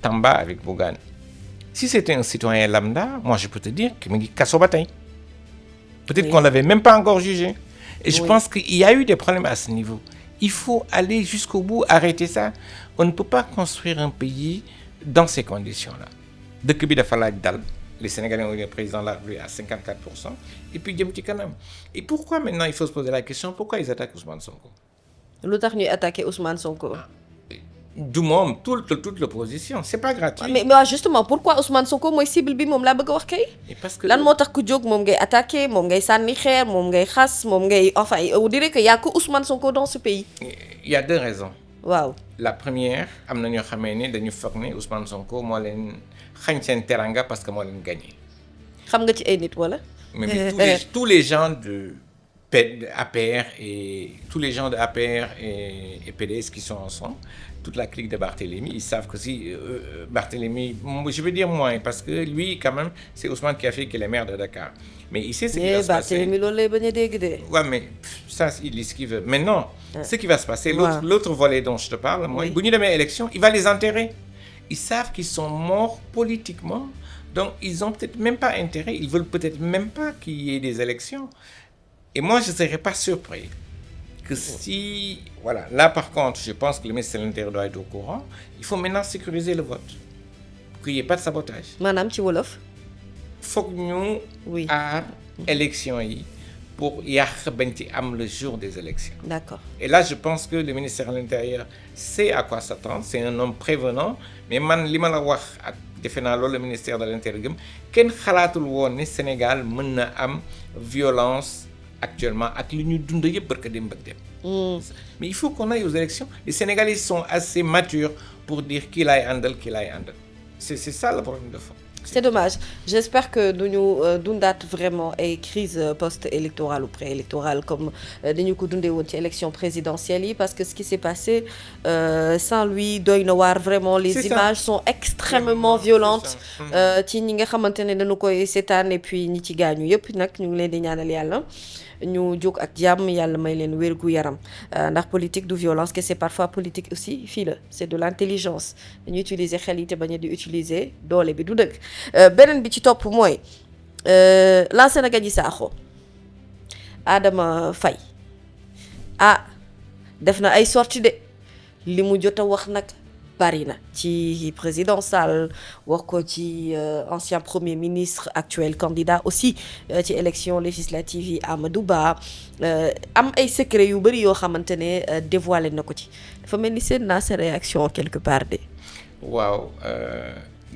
Tamba avec Bougane, si c'était un citoyen lambda, moi je peux te dire que peut-être qu'on ne l'avait même pas encore jugé. Et je pense qu'il y a eu des problèmes à ce niveau. Il faut aller jusqu'au bout, arrêter ça. On ne peut pas construire un pays dans ces conditions-là. Les Sénégalais ont eu le président là à 54%. Et puis Et pourquoi maintenant il faut se poser la question, pourquoi ils attaquent Ousmane Sonko? Lu tax ñuy attaqué Ousmane Sonko. Du moom toute l'opposition c'est pas gratuit. mais justement pourquoi Ousmane Sonko mooy cible bi moom laa bëgg a wax kay. parce que lan moo tax ku jóg moom ngay attaqué moom ngay sànni xeer moom ngay xas moom ngay enfin on dirait que y a que Ousmane Sonko dans ce pays. Il y a deux raisons. waaw la première am na ñoo xamee ne dañu foog ne Ousmane Sonko moo leen xañ seen teranga parce que moo leen gagné. xam nga ci ay nit wala. mais tous les gens de APR et tous les gens de APR et PDS qui sont ensemble, toute la clique de Barthélémy, ils savent que si Barthélémy, je veux dire moins, parce que lui, quand même, c'est Ousmane qui a fait qu'il est maire de Dakar. Mais il sait ce qui va se passer. Ouais, mais ça, il dit ce qu'il veut. Mais non, ce qui va se passer, l'autre volet dont je te parle, moi, il y a élection, il va les enterrer. Ils savent qu'ils sont morts politiquement, donc ils n'ont peut-être même pas intérêt, ils veulent peut-être même pas qu'il y ait des élections. Et moi, je ne serais pas surpris que si... Voilà, là par contre, je pense que le ministre de l'Intérieur doit être au courant. Il faut maintenant sécuriser le vote. Pour qu'il n'y ait pas de sabotage. Madame, tu wolof? Il faut que nous ayons élection pour le jour des élections. D'accord. Et là, je pense que le ministère de l'Intérieur sait à quoi s'attendre. C'est un homme prévenant. Mais man, li ma la wax ak defe naa loolu le ministère de l'Intérieur kenn xalaatul woon ne Sénégal mën na am violence actuellement ak li ñu dund yëpp barka dem bëgg dem. Mais il faut qu'on aille aux élections. Les Sénégalais sont assez matures pour dire qui lay àndal qui lay àndal. C'est ça le problème de fond. C'est dommage. J'espère que nous dundaat vraiment ay crise post-électorale ou pré-électorale comme dañu ko dundee woon ci élection présidentielle yi parce que ce qui s'est passé sans lui doy na waar vraiment les images sont extrêmement violentes ci ñi nga xamante ne dañu koy seetaan et puis ñi ci gaañu yëpp nag ñu ngi leen di ñaanal yàlla ñu jóg ak jàmm yàlla may leen wérgu yaram ndax politique du violence que c'est parfois politique aussi fii la c'est de l'intelligence dañuy utiliser xel yi te bañ a di utiliser doole bi du dëgg beneen bi ci topp mooy Lansana Gagny Sakho Adama Faye def na ay sorties de li mu jot a wax nag bari na ci président Sall wax ko ci ancien premier ministre actuel candidat aussi ci élection législative yi Amadou Ba am ay secret yu bari yoo xamante ne dévoilé na ko ci dafa mel ni seen naa sa réaction quelque part de. waaw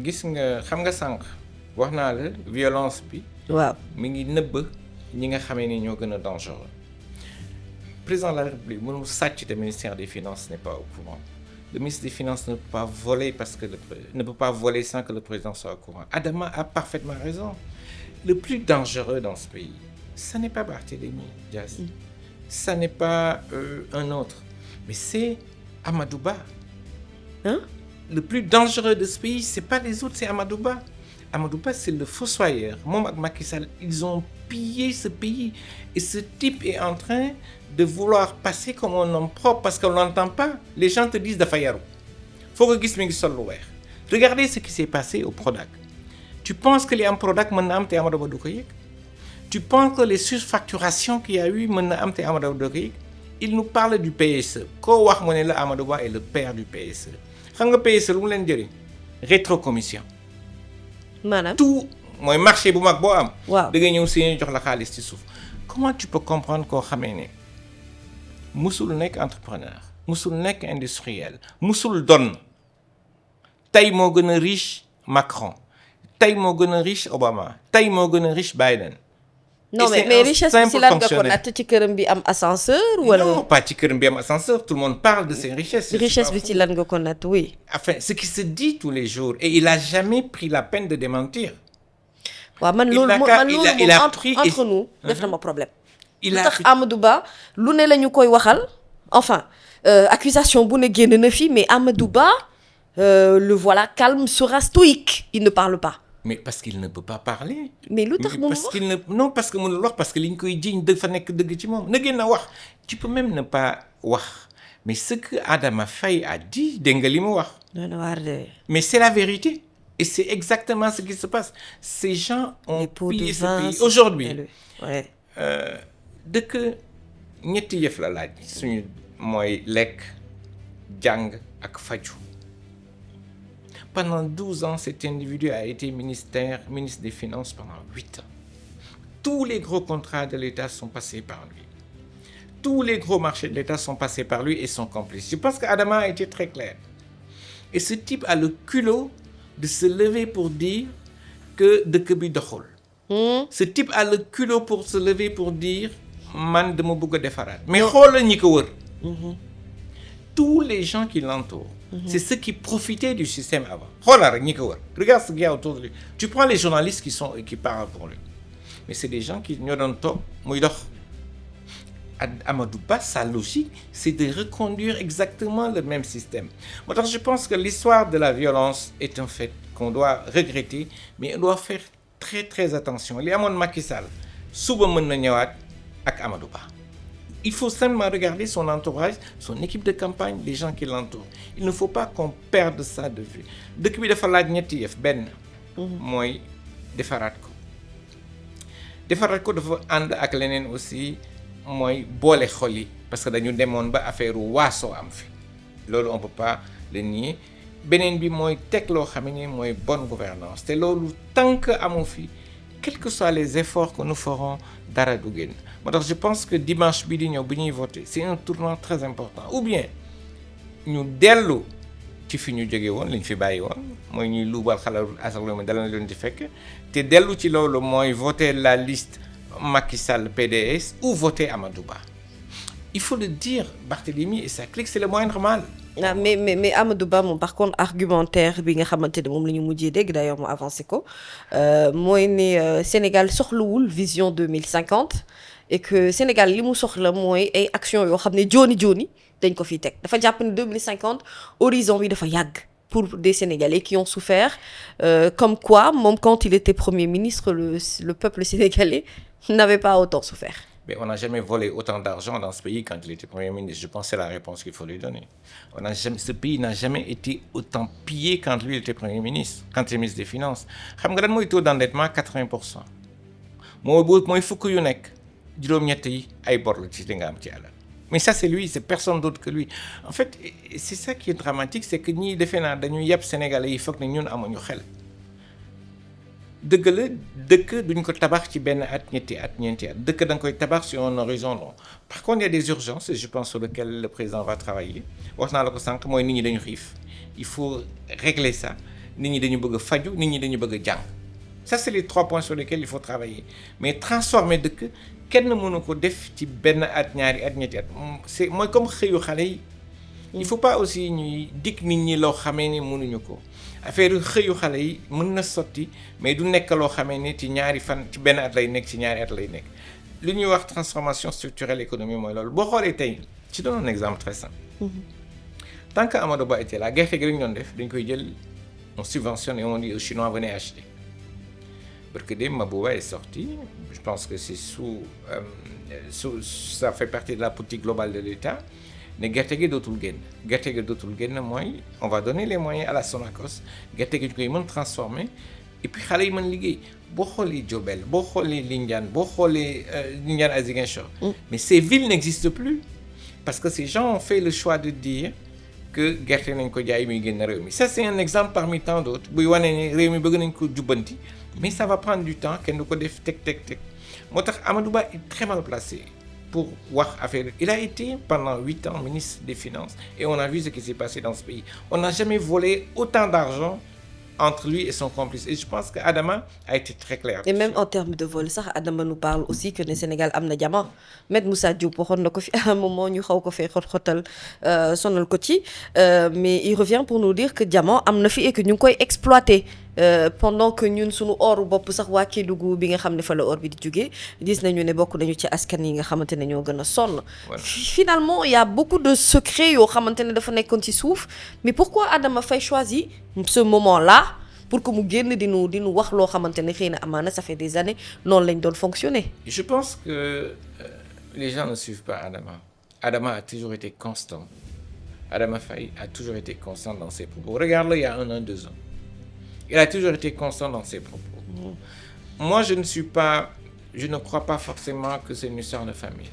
gis nga xam nga sànq wax naa la violence bi. waaw mi ngi nëbb ñi nga xamee ni ñoo gën a dangereux. Président de la République mënul sàcc te ministère des Finances n'est pas au courant. Le ministre des Finances ne peut pas voler ne peut pas voler sans que le président soit au courant. Adama a parfaitement raison. Le plus dangereux dans ce pays, ce n'est pas Barthélémy Diaz, ce n'est pas un autre, mais c'est Amadou Ba. Hein? Le plus dangereux de ce pays, c'est pas les autres, c'est Amadou Ba. Amadou Ba, c'est le fossoyeur. Moom ak Macky Sall, ils ont pillé ce pays. Et ce type est en train de vouloir passer comme un homme propre parce qu'on l'entend pas. Les gens te disent dafa yaru. Faut que gis mi ngi sol lu weex. Regardez ce qui s'est passé au Prodac. Tu penses que les am Prodac mën na am te Amadou Ba du ko yëg? Tu penses que les surfacturations qu'il y a eu mën na am te Amadou Ba du ko yëg? Il nous parle du PSE. Koo wax mu ne la Amadou Ba est le père du PSE. Xam nga PSE lu mu leen jëriñ? Rétrocommission. maanaam Tout mooy marché bu mag boo am. waaw da ngay ñëw si jox la xaalis ci suuf. Comment tu peux comprendre koo xamee ne musul nekk entrepreneur musul nekk industriel musul donn tey moo gën a riche Macron tey moo gën a riche Obama tey moo gën a riche Biden. non Et c'est mais un richesse bi simple si lan nga ko fonctionnaire. natt ci këram bi am ascenseur wala Non, pas ci këram bi am ascenseur, tout le monde parle de ses richesses. richesse bi ci lan nga ko natt oui. Enfin, ce qui se dit tous les jours, et il a jamais pris la peine de démentir. waaw man Il loolu n'a moom qu'à- man il loolu a- il moom a entre pris- entre nous def na ma problème. Il lu a tax pris- Amadou Ba lu ne la ñu koy waxal enfin accusation bu ne génn na fi mais Amadou Ba le voilà calme sera stoïque il ne parle pas. Mais parce qu'il ne peut pas parler. mais lu tax Mais moom parce wax qu'il ne non parce que mënul wax parce que li ñu koy jiiñ dafa nekk dëgg ci moom na génn wax. Tu peux même ne pas wax mais ce que Adama Faye a dit dégg nga li mu wax. doon waar de Mais c'est la vérité et c'est exactement ce qui se passe. Ces gens ont les pots de pillé ce vin. pays. Aujourd'hui ouais. dëkk ñetti yëf la laaj suñu mooy lekk jàng ak faju. Pendant 12 ans, cet individu a été ministre des Finances pendant 8 ans. Tous les gros contrats de l'État sont passés par lui. Tous les gros marchés de l'État sont passés par lui et son complice. Je pense qu'Adama a été très clair. Et ce type a le culot de se lever pour dire que dëkk bi doxul. Ce type a le culot pour se lever pour dire man dama bëgg a defaraat. Mais xoolal ñi ko wër. Tous les gens qui l'entourent. C'est ceux qui profitaient du système avant. Xoolal rek ñi ko wër. Regarde ce qu'il y a autour de lui. Tu prends les journalistes qui parlent pour lui. Mais c'est des gens qui ñoo doon toog muy dox. Amadou Ba, sa logique, c'est de reconduire exactement le même système. Moi, je pense que l'histoire de la violence est un fait qu'on doit regretter, mais on doit faire très très attention. Li amoon Macky Sall suba mën na ñëwaat ak Amadou Ba. Il faut simplement regarder son entourage, son équipe de campagne, les gens qui l'entourent. Il ne faut pas qu'on perde ça de vue. Dëkk bi dafa laaj ñetti yëf benn mooy defaraat ko. Defaraat ko dafa ànd ak leneen aussi mooy boole xol yi parce que dañu demoon ba affaire waaso am fi loolu on peut pas le nier beneen bi mooy teg loo xam ne mooy bonne gouvernance te loolu tant que amu fi quels que soient les efforts que nous ferons dara du génn moo tax je pense que dimanche bii di ñëw bi ñuy voter c'est un tournant très important ou bien ñu dellu ci fi ñu jóge woon li ñu fi bàyyi woon mooy ñuy luubal xalalu askan wi dala leen di fekk te dellu ci loolu mooy voter la liste Macky Sall PDS ou voter Amadou Ba. Il faut le dire, Barthélémy et sa clique, c'est le moindre mal. ah mais Amadou Ba moom par contre argumentaire bi nga xamante ne moom la ñu mujjee dégg d'ailleurs mu avancé ko mooy ne Sénégal soxlawul vision 2050 et que Sénégal li mu soxla mooy ay actions yoo xam ne jooni dañ ko fiy teg dafa jàpp ne 2050 horizon bi dafa yàgg pour des Sénégalais qui ont souffert comme quoi moom quand il était Premier ministre le peuple sénégalais n'avait pas autant souffert. Mais on n'a jamais volé autant d'argent dans ce pays quand il était Premier ministre. Je pense que c'est la réponse qu'il faut lui donner. Ce pays n'a jamais été autant pillé quand lui était Premier ministre, quand il était ministre des Finances. Xam nga lan mooy taux d'endettement 80%. mooy fukk yu nekk juróom-ñett yi ay bor la ci li nga am ci alal. Mais ça c'est lui, c'est personne d'autre que lui. En fait, c'est ça qui est dramatique, c'est que ñii defe naa dañuy yàpp Sénégalais yi foog ne ñun amuñu xel. dëgg la dëkk duñ ko tabax ci benn at ñetti at ñeenti at dëkk da nga koy tabax sur un horizon long par contre il y a des urgences et je pense sur lesquelles le président va travailler wax naa la ko sànq mooy nit ñi dañu xiif il faut régler ça nit ñi dañu bëgg a faju nit ñi dañu bëgg a jàng ça c'est les 3 points sur lesquels il faut travailler mais transformer dëkk kenn mënu ko def ci benn at ñaari at ñetti at c'est mooy comme xëyu xale yi il faut pas aussi ñuy dig nit ñi loo xamee ne mënuñu ko affaire yu xëyu xale yi mën na sotti mais du nekk loo xamee ne ci ñaari fan ci benn at lay nekk ci ñaari at lay nekk li ñuy wax transformation structurelle économie mooy loolu boo xoolee tey ci doon un exemple très simple tant que Amadou Ba était là gerte gi la ñu doon def dañ koy jël on subventionne et on dit aux Chinois venez acheter parce que Mabouba est sorti je pense que c'est ça fait partie de la politique globale de l'État ne gerte gi dootul génn mooy on va donner les moyens à la Sonacos gerte gi ñu koy mën transformer et puis xale yi mën liggéey boo xoolee Diourbel boo xoolee Lindiane boo xoolee Lindiane à Ziguinchor mais ces villes n'existent plus parce que ces gens ont fait le choix de dire que gerte nañ ko jaay muy génn réew mi ça c'est un exemple parmi tant d'autres buy wane ne réew mi bëgg nañ ko jubbanti mais ça va prendre du temps kenn du ko def teg moo tax Amadou Ba est très mal placé pour wax affaire il a été pendant 8 ans ministre des Finances et on a vu ce qui s'est passé dans ce pays on n'a jamais volé autant d'argent entre lui et son complice et je pense que Adama a été très clair. Et même en termes de vol sax Adama nous parle aussi que le Sénégal am na diamant Maître Moussa Diop waxoon na ko fi à un moment ñu xaw ko fee xot-xotal sonal ko ci mais il revient pour nous dire que diamant am na fi et que ñu ngi koy exploiter pendant que ñun suñu or bopp sax waa Kédougou bi nga xam ne fa la or bi di jógee gis nañu ne bokk nañu ci askan yi nga xamante ne ñoo gën a sonn. Finalement il y a beaucoup de secrets yoo xamante ne dafa nekkoon ci suuf mais pourquoi Adama Faye choisit ce moment-là pour que mu génn di nu wax loo xamante ne xëy na amaana ça fait des années noonu lañ doon fonctionner. Je pense que les gens ne suivent pas Adama. Adama a toujours été constant. Adama Faye a toujours été constant dans ses propos. Regarde-le il y a 1 an, 2 ans. Il a toujours été constant dans ses propos. Moi, je ne crois pas forcément que c'est une histoire de famille.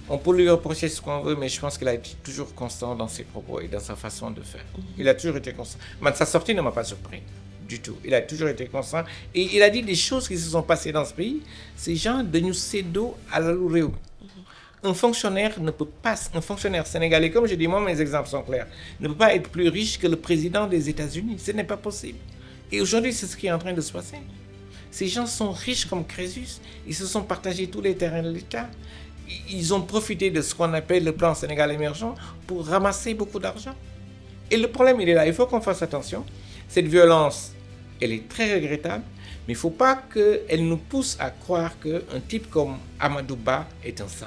On peut lui reprocher ce qu'on veut, mais je pense qu'il a été toujours constant dans ses propos et dans sa façon de faire. Il a toujours été constant. Mais sa sortie ne m'a pas surpris du tout. Il a toujours été constant. Et il a dit des choses qui se sont passées dans ce pays. Ces gens de nous sédo à la louréo. Un fonctionnaire sénégalais, comme je dis, moi mes exemples sont clairs, ne peut pas être plus riche que le président des États-Unis. Ce n'est pas possible. Et aujourd'hui, c'est ce qui est en train de se passer. Ces gens sont riches comme Crésus. Ils se sont partagés tous les terrains de l'État. Ils ont profité de ce qu'on appelle le plan Sénégal émergent pour ramasser beaucoup d'argent. Et le problème, il est là. Il faut qu'on fasse attention. Cette violence, elle est très regrettable, mais il ne faut pas qu'elle nous pousse à croire qu'un type comme Amadou Ba est un saint.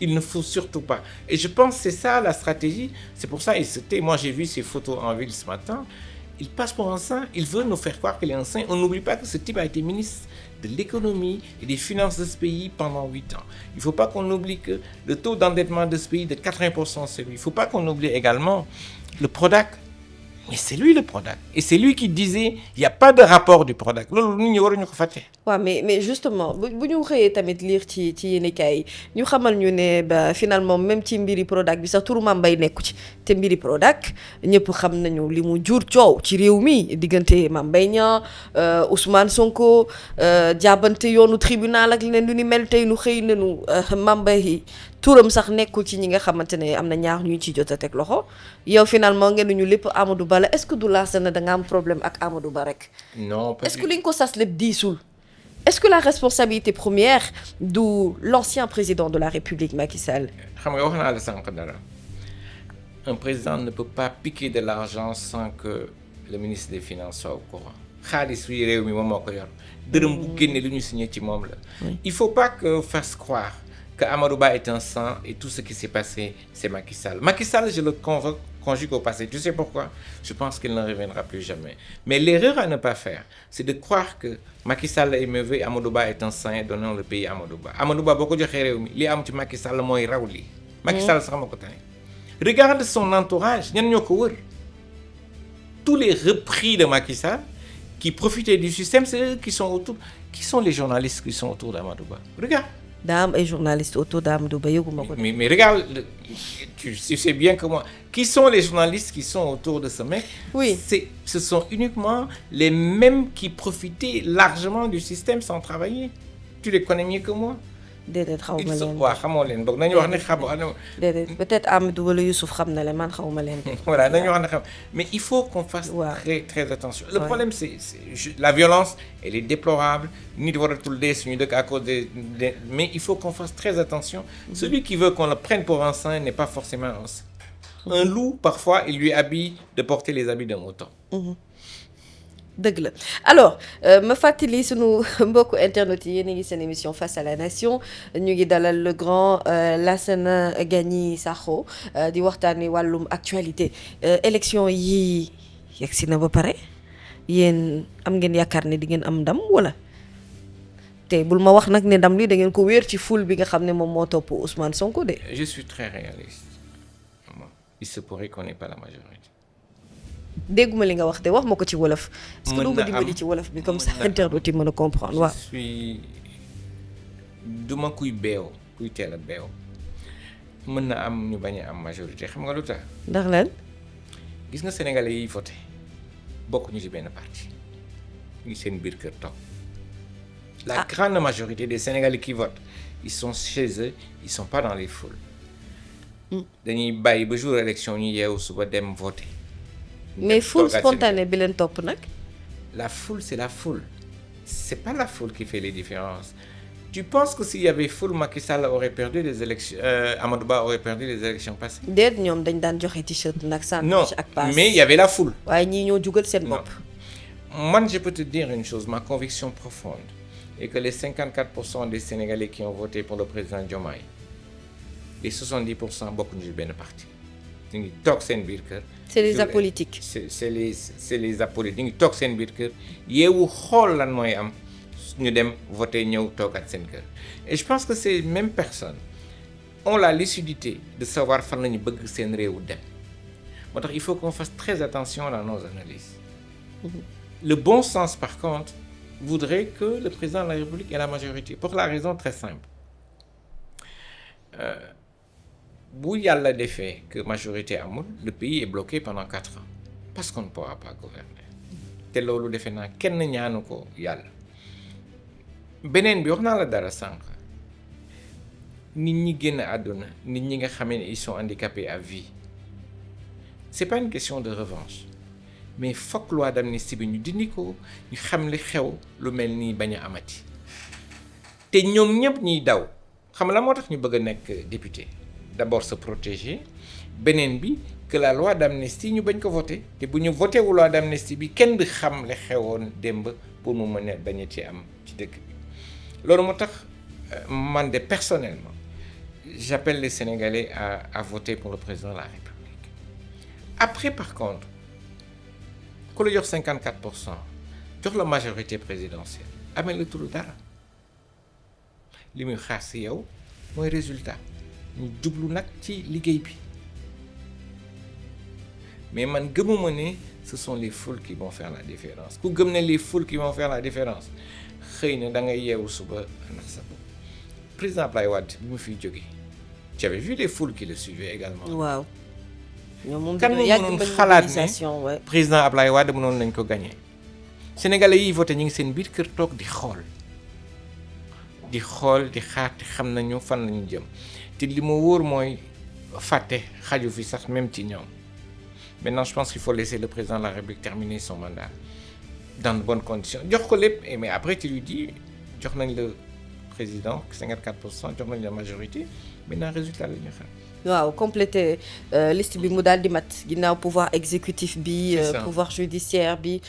Il ne faut surtout pas. Et je pense que c'est ça la stratégie. C'est pour ça, moi j'ai vu ces photos en ville ce matin. Il passe pour un saint. Il veut nous faire croire qu'il est un saint. On n'oublie pas que ce type a été ministre de l'économie et des finances de ce pays pendant 8 ans. Il ne faut pas qu'on oublie que le taux d'endettement de ce pays de 80%, c'est lui. Il ne faut pas qu'on oublie également le Prodac. Mais c'est lui le Prodac. Et c'est lui qui disait il n'y a pas de rapport du Prodac. waaw mais justement bu ñu xëyee tamit lire ci yéenekaay yi ñu xamal ñu ne ba finalement même ci mbiri Prodac bi sax turu Mame Mbaye nekku ci te mbiri Prodac ñëpp xam nañu li mu jur coow ci réew mi diggante Mame Mbaye Niang Ousmane Sonko jaabante yoonu tribunal ak leneen lu ni mel tey nu xëy nañu Mame Mbaye turam sax nekkul ci ñi nga xamante ne am na ñaar ñu ci jot a teg loxo yow finalement ngeen ñu lépp Amadou Ba la est-ce que du laas na da nga am problème ak Amadou Ba rek. Non est-ce que li nga ko sas lépp diisul. Est-ce que la responsabilité première de l'ancien président de la République Macky Sall. xam nga wax naa la sànq dara un président ne peut pas piquer de l'argent sans que le ministre des Finances soit au courant xaalis bi réew mi moom moo ko yor dërëm bu génne lu ñu signé ci moom la. Il faut pas que fasse croire que Amadou Ba est un saint et tout ce qui s'est passé c'est Macky Sall. Macky Sall je le conjugue au passé. Tu sais pourquoi? Je pense qu'il ne reviendra plus jamais. Mais l'erreur à ne pas faire, c'est de croire que Macky Sall est mauvais, Amadou Ba est un saint, donnons le pays à Amadou Ba. Amadou Ba boo ko joxee réew mi li am ci Macky Sall mooy raw lii. Macky Sall sax ma ko tane. Regarde son entourage, ñan ñoo ko wër. Tous les repris de Macky Sall qui profitaient du système, c'est eux qui sont autour. Qui sont les journalistes qui sont autour d'Amadou Ba? Regarde. daa am ay journalistes autour d'Amadou Ba yëguma ko. Mais regarde, tu sais bien que moi, qui sont les journalistes qui sont autour de ce mec? Oui. Ce sont uniquement les mêmes qui profitaient largement du système sans travailler. Tu les connais mieux que moi. déedéet xaw ma leen waaw xamoo leen boog nañu wax ne xamoo. déedéet peut-être Amadou wala Youssouf xam na leen man xaw ma leen. Voilà nañu wax ne xam mais il faut qu'on fasse très très attention. Le problème c'est la violence elle est déplorable nit waratul dee suñu dëkk à cause de mais il faut qu'on fasse très attention. Celui qui veut qu'on le prenne pour un saint n'est pas forcément un saint. Un loup parfois il lui habille de porter les habits d'un mouton. dëgg la alors ma fàttali sunu mbokku internet yi yéen a ngi seen émission Face à la Nation ñu ngi dalal le grand Lassana Gagny Sakho di waxtaanee wàllum actualité élection yi yegsi na ba pare yéen am ngeen yaakaar ne di ngeen am ndam wala te bul ma wax nag ne ndam li da ngeen ko wéer ci foule bi nga xam ne moom moo topp Ousmane Sonko de. Je suis très réaliste. Il se pourrait qu'on n'ait pas la majorité. dégguma li nga wax te wax ma ko ci wolof. est-ce que doo ma dimbali ci wolof bi comme ça internaute yi mën a comprendre waaw. je suis duma kuy beew kuy teel a beew mën na am ñu bañ a am majorité xam nga lu tax. ndax lan. gis nga sénégalais yiy voté bokk ñu ci benn parti ñu ngi seen biir kër toog. La grande majorité des sénégalais qui votent ils sont chez eux ils sont pas dans les foules. dañuy bàyyi ba jour élection ñu yeewu suba dem voter. mais foule spontanée bi leen topp nag. La foule c'est la foule c'est pas la foule qui fait les différences. Tu penses que s'il y avait foule Macky Sall aurait perdu les élections Amadou Ba aurait perdu les élections passées. déet ñoom dañ daan joxe t-shirt nag. sandwich ak passe non mais il y avait la foule. waaye ñii ñoo jugal seen bopp. Man je peux te dire une chose ma conviction profonde est que les 54% des Sénégalais qui ont voté pour le président Diomaye les 70% bokkuñu ci benn parti ñu ngi toog seen biir kër. c'est les apolitiques. c'est les apolitiques ñu ngi toog seen biir kër yeewu xool lan mooy am ñu dem voter ñëw toogaat seen kër et je pense que ces mêmes personnes ont la lucidité de savoir fan la ñu bëgg seen réew dem moo tax il faut qu'on fasse très attention dans nos analyses. Le bon sens par contre voudrait que le président de la République ait la majorité pour la raison très simple. Bu yàlla defee que majorité amul le pays est bloqué pendant 4 ans parce qu'on ne pourra pas gouverner te loolu defe naa kenn ñaanu ko yàlla. beneen bi wax naa la dara sànq nit ñi génn àdduna nit ñi nga xamee ne ils sont handicapés à vie c'est pas une question de revanche mais fokk loi d'amnistie bi ñu dindi ko ñu xam li xew lu mel nii bañ a amati te ñoom ñëpp ñiy daw xam la moo tax ñu bëgg a nekk député d'abord se protéger beneen bi que la loi d'amnistie ñu bañ ko voter te bu ñu voté wu loi d'amnistie bi kenn du xam li xewoon démb pour mu mën a bañ a ci am ci dëkk bi loolu moo tax man de personnellement j'appelle les Sénégalais à voter pour le président de la République. Après par contre ku la jox 54% jox la majorité présidentielle amee la tudd dara li muy xaar si yow mooy résultat ñu jublu nag ci liggéey bi mais man gëmuma ne ce sont les foules qui vont faire la différence ku gëm ne les foules qui vont faire la différence xëy na da ngay yeewu suba nax sa bopp président Abdoulaye Wade bi mu fiy jógee j'avais vu les foules qui le suivaient également. waaw. ñoom moom kan moo mënoon xalaat ne président Abdoulaye Wade mënoon nañ ko gagné sénégalais yi voté ñu ngi seen biir kër toog di xool di xaar te xam nañu fan lañu jëm te li ma wóor mooy fàtte xaju fi sax même ci ñoom maintenant je pense qu'il faut laisser le président de la République terminer son mandat dans de bonnes conditions jox ko lépp mais après tu lui dis jox nañ le président 54% jox nañ la majorité maintenant résultat la ñu xam. waaw compléter liste bi mu daal di mat ginnaaw pouvoir exécutif bi pouvoir judiciaire bi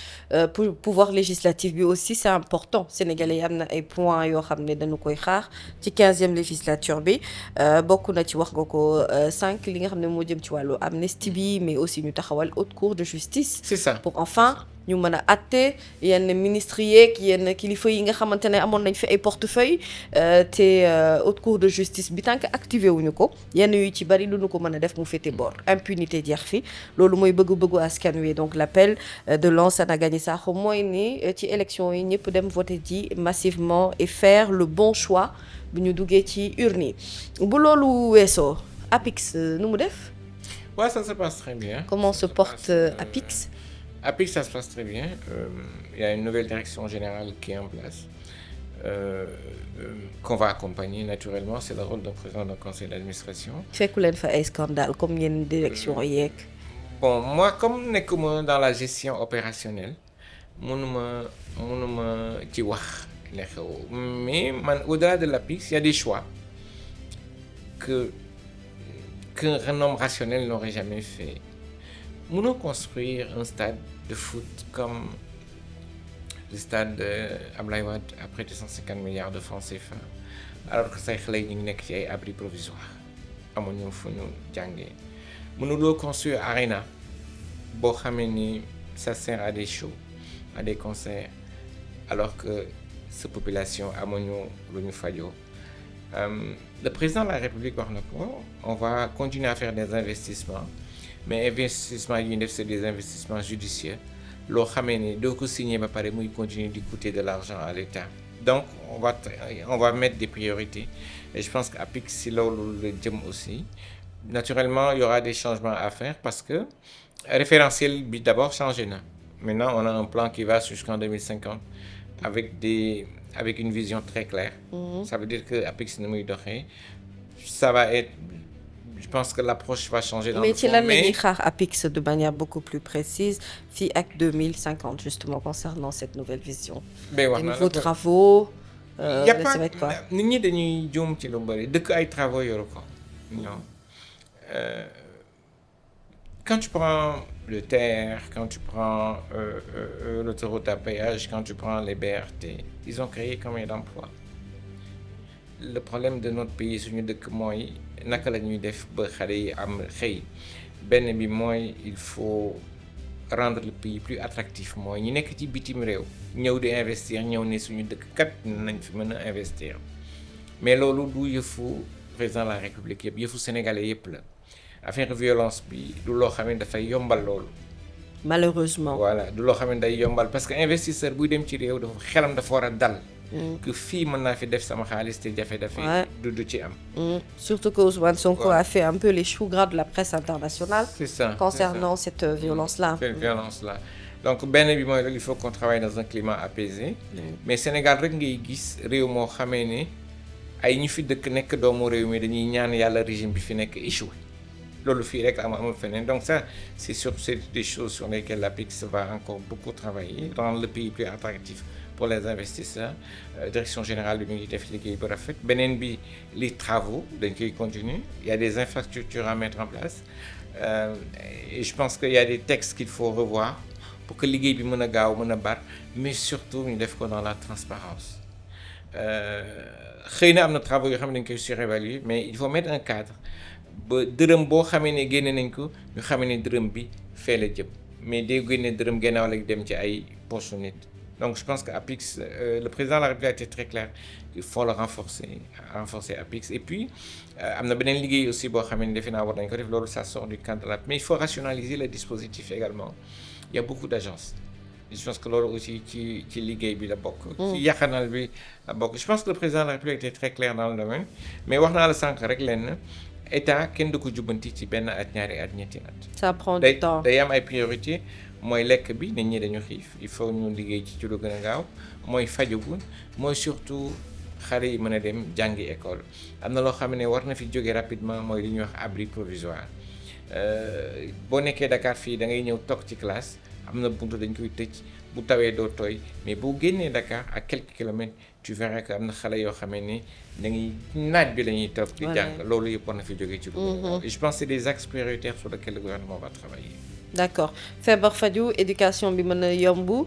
pouvoir législatif bi aussi c'est important sénégalais yi am na ay points yoo xam ne dañu koy xaar ci 15e législature bi bokk na ci wax nga ko sànq li nga xam ne moo jëm ci wàllu amnistie bi mais aussi ñu taxawal haute cour de justice. C'est ça. Pour enfin ñu mën a àtte yenn ministres yeeg yenn kilifa yi nga xamante ne amoon nañ fi ay portefeuille te haute cour de justice bi tant que activé wuñu ko yenn yu ci bari duñu ko mën a def mu féete bor impunité jeex fi loolu mooy bëggu askan wi donc l'appel de Lansana Gagny Sakho mooy ni ci élection yi ñëpp dem voter ji massivement et faire le bon choix bu ñu duggee ci urne yi bu loolu weesoo APIX nu mu def. Ouais, ça se passe très bien. Comment se porte APIX? APIX, ça se passe très bien. Il y a une nouvelle direction générale qui est en place, qu'on va accompagner naturellement. C'est le rôle d'un président d'un conseil d'administration. fekku leen fa ay scandale comme yenn direction yeeg. Bon, moi, comme nekkuma dans la gestion opérationnelle, mënuma ci wax li xew mais man au-delà de l'APIX, il y a des choix qu'un homme rationnel n'aurait jamais fait. Mënoo construire un stade de foot comme le stade Ablaye Wade a prêté 150 milliards de francs CFA alors que say xale yi ñu ngi nekk ci ay abris provisoires amuñu fu ñu jàngee mënuloo construire arena boo xamee ni ça sert à des shows à des concerts alors que sa population amuñu lu ñu fajoo. Le président de la République wax na ko on va continuer à faire des investissements mais investissements yi ñu def c'est des investissements judicieux loo xamee ni doo ko signer ba pare muy continuer di coûter de l'argent à l'État. Donc on va mettre des priorités et je pense que APIX si loolu la jëm aussi. Naturellement il y aura des changements à faire parce que référentiel bi d'abord changé na. Maintenant on a un plan qui va jusqu'en 2050 avec une vision très claire. Ça veut dire que APIX ni muy doxee ça va être, je pense que l'approche va changer dans le fond. Mais ci lan la ñuy xaar APIX de manière beaucoup plus précise fii ak 2050 justement concernant cette nouvelle vision. Des nouveaux travaux. Y a pas nit ñi dañuy juum ci lu bari dëkk ay travaux yoru ko. Non. Quand tu prends le TER, quand tu prends l'autoroute à péage, quand tu prends les BRT, ils ont créé combien d'emplois? Le problème de notre pays suñu dëkk mooy naka la ñuy def ba xale yi am xëy benn bi mooy il faut rendre le pays plus attractif mooy ñi nekk ci bitim réew ñëw di investir ñëw ne suñu dëkk kat nañ fi mën a investir mais loolu du yëfu président de la République yëpp yëfu sénégalais yëpp la affaire violence bi du loo xam ne dafay yombal loolu. Malheureusement. Voilà du loo xam ne day yombal parce que investisseur buy dem ci réew dafa xelam dafa war a dal. Que fii mën naa fi def sama xaalis te jafe-jafe du ci am. Surtout que Ousmane Sonko a fait un peu les choux gras de la presse internationale. C'est ça, concernant cette violence-là. Cette violence-là. Donc benn bi mooy il faut qu'on travaille dans un climat apaisé. Mais Sénégal rek ngay gis réew moo xamee ne ay ñu fi dëkk nekk doomu réew mi dañuy ñaan yàlla régime bi fi nekk échoué. Loolu fii rek amul feneen donc ça c'est des choses sur lesquelles l'APIX va encore beaucoup travailler rendre le pays plus attractif pour les investisseurs. Direction générale bi mu ngi def liggéey bu rafet beneen bi les travaux dañ koy continuer il y a des infrastructures à mettre en place et je pense qu'il y a des textes qu'il faut revoir pour que liggéey bi mën a gaaw mën a bar mais surtout ñu def ko dans la transparence xëy na am na travaux yoo xam ne dañ koy surévaluer mais il faut mettre un cadre ba dërëm boo xamee ne génne nañ ko ñu xamee ne dërëm bi fee la jëm mais day génne dërëm gannaaw la dem ci ay poche nit donc je pense que APIX le président de la République a été très clair il faut le renforcer APIX et puis am na beneen liggéey aussi boo xamee ne defe naa war nañ ko def loolu ça sort du cadre de la mais il faut rationaliser le dispositif également il y a beaucoup d'agences je pense que loolu aussi ci liggéey bi la bokk ci yaxanal bi la bokk je pense que le président de la République était très clair dans le domaine mais wax naa la sànq rek leen état kenn du ko jubbanti ci benn at ñaari at ñetti at. Ça prend du temps day am ay priorité mooy lekk bi nit ñi dañu xiif il faut ñu liggéey ci lu gën a gaaw mooy fajugu mooy surtout xale yi mën a dem jàngi école am na loo xam ne war na fi jóge rapidement mooy li ñuy wax abri provisoire boo nekkee Dakar fii da ngay ñëw toog ci classe am na buntu dañ koy tëj bu tawee doo tooy mais boo génnee Dakar à quelques kilomètres tu verras que am na xale yoo xamee ni dañuy naaj bi la ñuy toog di jàng loolu yëpp war na fi jógee ci et je pense que c'est des axes prioritaires sur lesquels le gouvernement va travailler. D'accord feebar faju éducation bi mën a yomb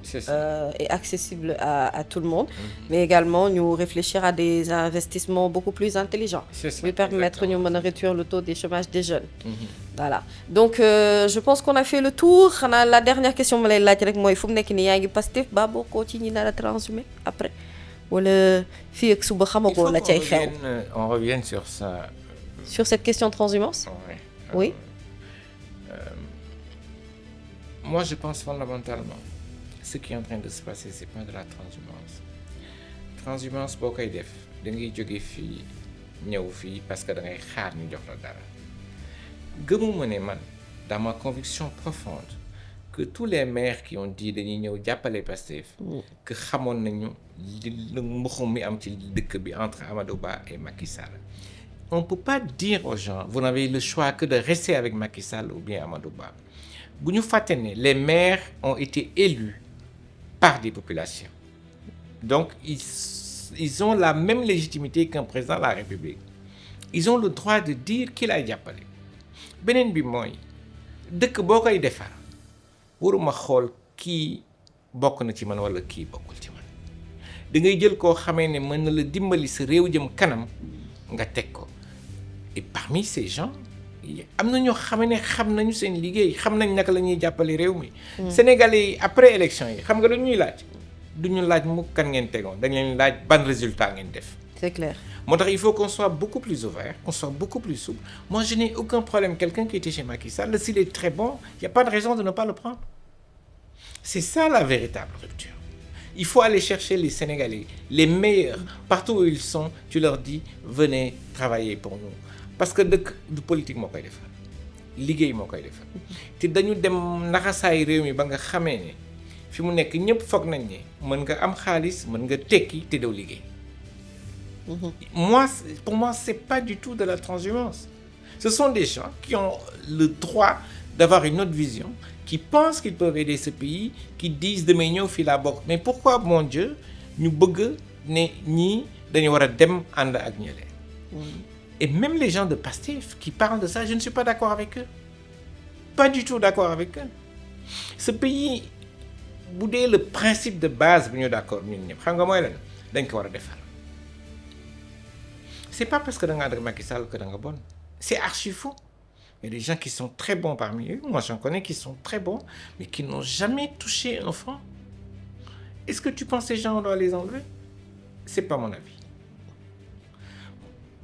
et accessible à tout le monde mais également ñu réfléchir à des investissements beaucoup plus intelligents lui permettre ñu mën a réduire le taux de chômage des jeunes voilà donc je pense qu'on a fait le tour xanaa la dernière question ma lay laaj rek mooy fu mu nekk nii yaa ngi Pastef ba bokkoo ci ñi nar a transhumé après wala fii ak suba xamagoo la cay xew on revienne sur ça sur cette question de transhumance oui moi je pense fondamentalement ce qui est en train de se passer c'est pas de la transhumance boo koy def da ngay jóge fii ñëw fii parce que da ngay xaar ñu jox la dara gëmuma ne man dans ma conviction profonde que tous les maires qui ont dit dañuy ñëw jàppale Pastef que xamoon nañu li mbuxum mi am ci dëkk bi entre Amadou Ba et Macky Sall on peut pas dire aux gens vous n'avez le choix que de rester avec Macky Sall ou bien Amadou Ba bu ñu fàtte ne les maires ont été élus par des populations donc ils ont la même légitimité qu'un président de la République ils ont le droit de dire ki lay jàppale beneen bi mooy dëkk boo koy defar waruma xool kii bokk na ci man wala kii bokkul ci man da ngay jël koo xamee ne mën na la dimbali sa réew jëm kanam nga teg ko et parmi ces gens am na ñoo xam ne xam nañu seen liggéey xam nañ naka la ñuy jàppale réew mi. Sénégalais yi après élection yi xam nga lu ñuy laaj du ñu laaj mu kan ngeen tegoon dañ leen laaj ban résultat ngeen def. C'est clair. moo tax il faut qu'on soit beaucoup plus ouvert, qu'on soit beaucoup plus souple. Moi, je n'ai aucun problème. Quelqu'un qui était chez Macky Sall, s'il est très bon, il n'y a pas de raison de ne pas le prendre. C'est ça la véritable rupture. Il faut aller chercher les Sénégalais, les meilleurs, partout où ils sont. Tu leur dis, venez travailler pour nous. Parce que dëkk du politique moo koy defar liggéey moo koy defar te dañu dem naxasaay réew mi ba nga xamee ne fi mu nekk ñëpp foog nañ ne mën nga am xaalis mën nga tekki te doo liggéey. Pour moi, c'est pas du tout de la transhumance. Ce sont des gens qui ont le droit d'avoir une autre vision, qui pensent qu'ils peuvent aider ce pays, qui disent de ñëw fii laa bokk. Mais pourquoi, mon Dieu, ñu bëgg ne ñii dañu war a dem ànd ak ñële. Et même les gens de Pastef qui parlent de ça, je ne suis pas d'accord avec eux. Pas du tout d'accord avec eux. Ce pays, bu dee le principe de base bu ñu d'accord ñun ñëpp xam nga mooy lan dañ ko war a defar. C'est pas parce que da nga ànd ak Macky Sall que da nga bon. C'est archi faux. Il y a des gens qui sont très bons parmi eux. Moi, j'en connais qui sont très bons, mais qui n'ont jamais touché un franc. Est-ce que tu penses que ces gens, on doit les enlever? C'est pas mon avis.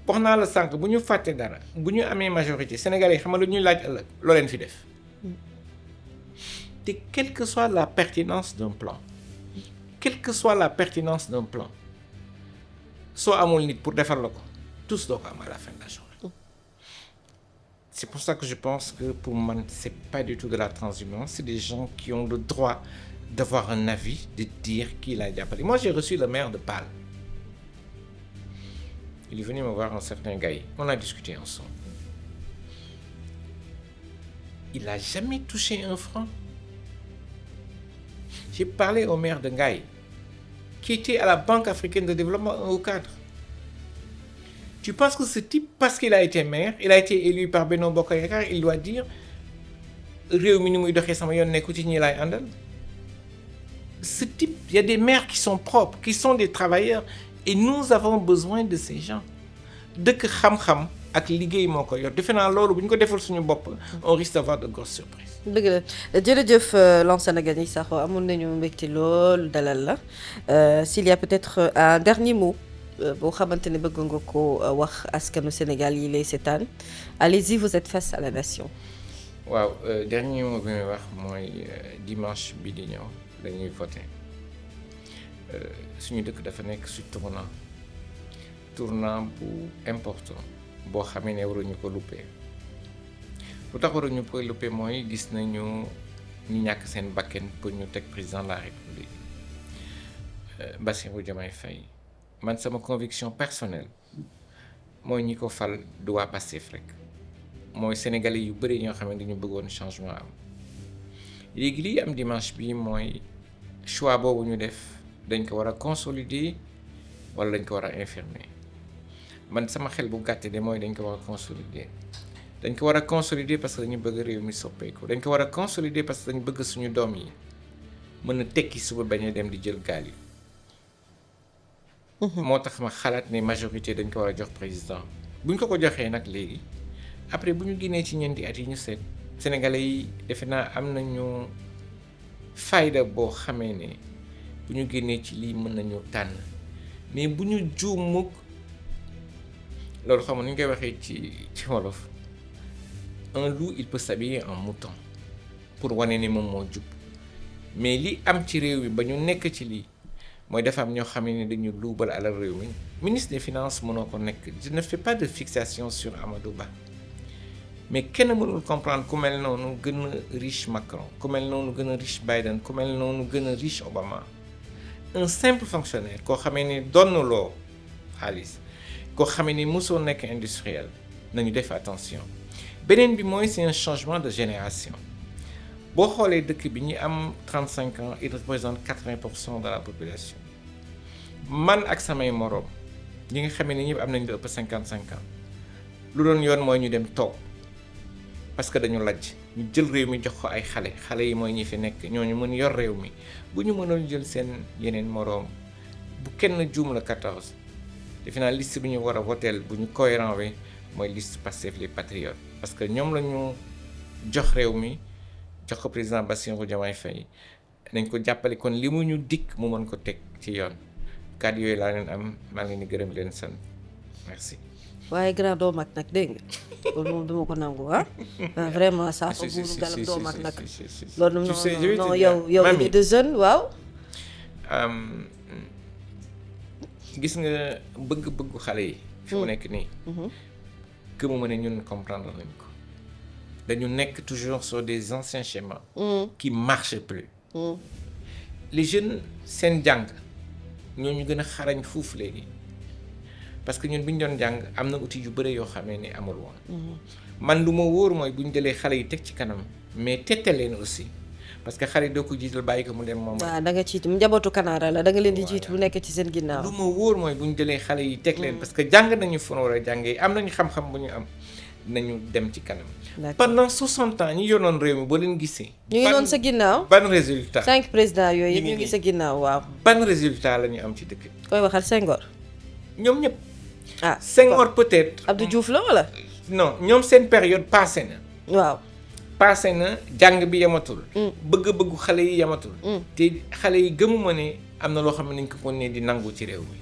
Wax naa la sànq bu ñu fàtte dara bu ñu amee majorité sénégalais yi xam nga lu ñuy laaj ëllëg loo leen fi def te quelle que soit la pertinence d'un plan soo amul nit pour defar la ko tous doo ko am à la fin de la journée. C'est pour ça que je pense que pour man c'est pas du tout de la transhumance, c'est des gens qui ont le droit d'avoir un avis, de dire qui l'a jàppale. Moi j'ai reçu le maire de Pâle. Il est venu me voir un certain gars. On a discuté ensemble. Il n'a jamais touché un franc. J'ai parlé au maire de Ngaï, qui était à la Banque africaine de développement au cadre. Tu penses que ce type, parce qu'il a été maire, il a été élu par Benno Bokk Yaakaar, il doit dire réew mi ni muy doxee sama yoon nekku ci ñi laay àndal. Ce type, il y a des maires qui sont propres, qui sont des travailleurs. Et nous avons besoin de ces gens. Dëkk xam-xam ak liggéey moo ko yor defe naa loolu bu ñu ko defal suñu bopp on risque d'avoir de grosses surprises. dëgg la jërëjëf Lansana Gagny Sakho amoon nañu mbégte lool dalal la s'il y a peut-être un dernier mot boo xamante ne bëgg nga ko wax askanu Sénégal yi lay seetaan allez-y vous êtes face à la nation. waaw dernier mot bi muy wax mooy dimanche bi di ñëw dañuy voter. Suñu dëkk dafa nekk su tournant bu important boo xamee ne waruñu ko luppee lu tax waruñu ko luppee mooy gis nañu ñu ñàkk seen bakken pour ñu teg président de la République Bassirou Diomaye Faye man sama conviction personnelle mooy ñi ko fal du waa Pastef rek mooy sénégalais yu bëri ñoo xam ne dañu bëggoon changement am léegi lii am dimanche bi mooy choix boobu ñu def dañ ko war a consolider wala dañ ko war a infirmer man sama xel bu gàtte de mooy dañ ko war a consolider dañ ko war a consolider parce que dañu bëgg réew mi soppeeku dañ ko war a consolider parce que dañu bëgg suñu doom yi mën a tekki suba bañ a dem di jël gaal yi. moo tax ma xalaat ne majorité dañ ko war a jox président buñ ko joxee nag léegi après bu ñu génnee ci ñeenti at yi ñu seet sénégalais yi defe naa am nañu fayda boo xamee ne. bu ñu génnee ci lii mën nañu tànn mais bu ñu juum mukk loolu xam nga ni ñu koy waxee ci wolof un loup il peut s'habiller en mouton pour wane ni moom moo jub mais li am ci réew mi ba ñu nekk ci lii mooy dafa am ñoo xam ne dañu luubal alal réew mi ministre des finances mënoo ko nekk je ne fais pas de fixation sur Amadou Ba mais kenn mënul comprendre ku mel noonu gën a riche Macron ku mel noonu gën a riche Biden ku mel noonu gën a riche Obama. Un simple fonctionnaire koo xamee ni donnuloo xaalis koo xamee ni mosoo nekk industriel nañu def attention beneen bi mooy c'est un changement de génération boo xoolee dëkk bi ñi am 35 ans ils représentent 80% de la population man ak samay moroom ñi nga xamee ni ñëpp am nañu ëpp 55 ans lu doon yoon mooy ñu dem toog parce que dañu lajj ñu jël réew mi jox ko ay xale yi mooy ñi fi nekk ñooñu mën yor réew mi bu ñu mënoon jël seen yeneen moroom bu kenn juum la 14 defe naa liste bi ñu war a voteel bu ñu cohérent bi mooy liste Pastef les patriotes parce que ñoom la ñu jox réew mi jox ko président Bassirou Diomaye Faye nañ ko jàppale kon li mu ñu dikk mu mën ko teg ci yoon kàddu yooyu laa leen am maa ngi leen di gërëm leen sant merci. waaye grand doo mag nag dégg nga loolu moom duma ko nangu vraiment ça fa buuru galam doo mag nag loolu non yow il de jeune waaw. gis nga bëgg-bëggu xale yi. fi mu nekk nii. gëmuma ne ñun comprendre nañ ko. dañu nekk toujours sur des anciens schémas. qui marchent plus. les jeunes seen jàng ñooñu gën a xarañ fuuf léegi parce que ñun bi ñu doon jàng am na outil yu bëre yoo xamee ne amul woon. man lu ma wóor mooy bu ñu jëlee xale yi teg ci kanam mais tette leen aussi. parce que xale doo ko jiital bàyyi ko mu dem moom. waaw da nga ciitu njabootu kanaara la da nga leen di jiitu bu nekk ci seen ginnaaw. lu ma wóor mooy bu ñu jëlee xale yi teg leen. parce que jàng nañu fu ñu war a jàngee am nañu xam-xam bu ñu am nañu dem ci kanam. pendant 60 ans ñi yoroon réew mi boo leen gisee. ñu ngi doon sa ginnaaw. ban résultat 5 présidents yooyu yëpp ñu ngi sa ginnaaw waaw. ban résultat la ñu am ci dëkk bi. koy waxal Senghor. ñoom ñëpp. Senghor peut-être. Abdou Diouf la wala. non ñoom seen période passé na. waaw. passé na jàng bi yamatul. bëgg-bëggu xale yi yamatul. te xale yi gëmuma ne am na loo xam ne nañ ko ne di nangu ci réew mi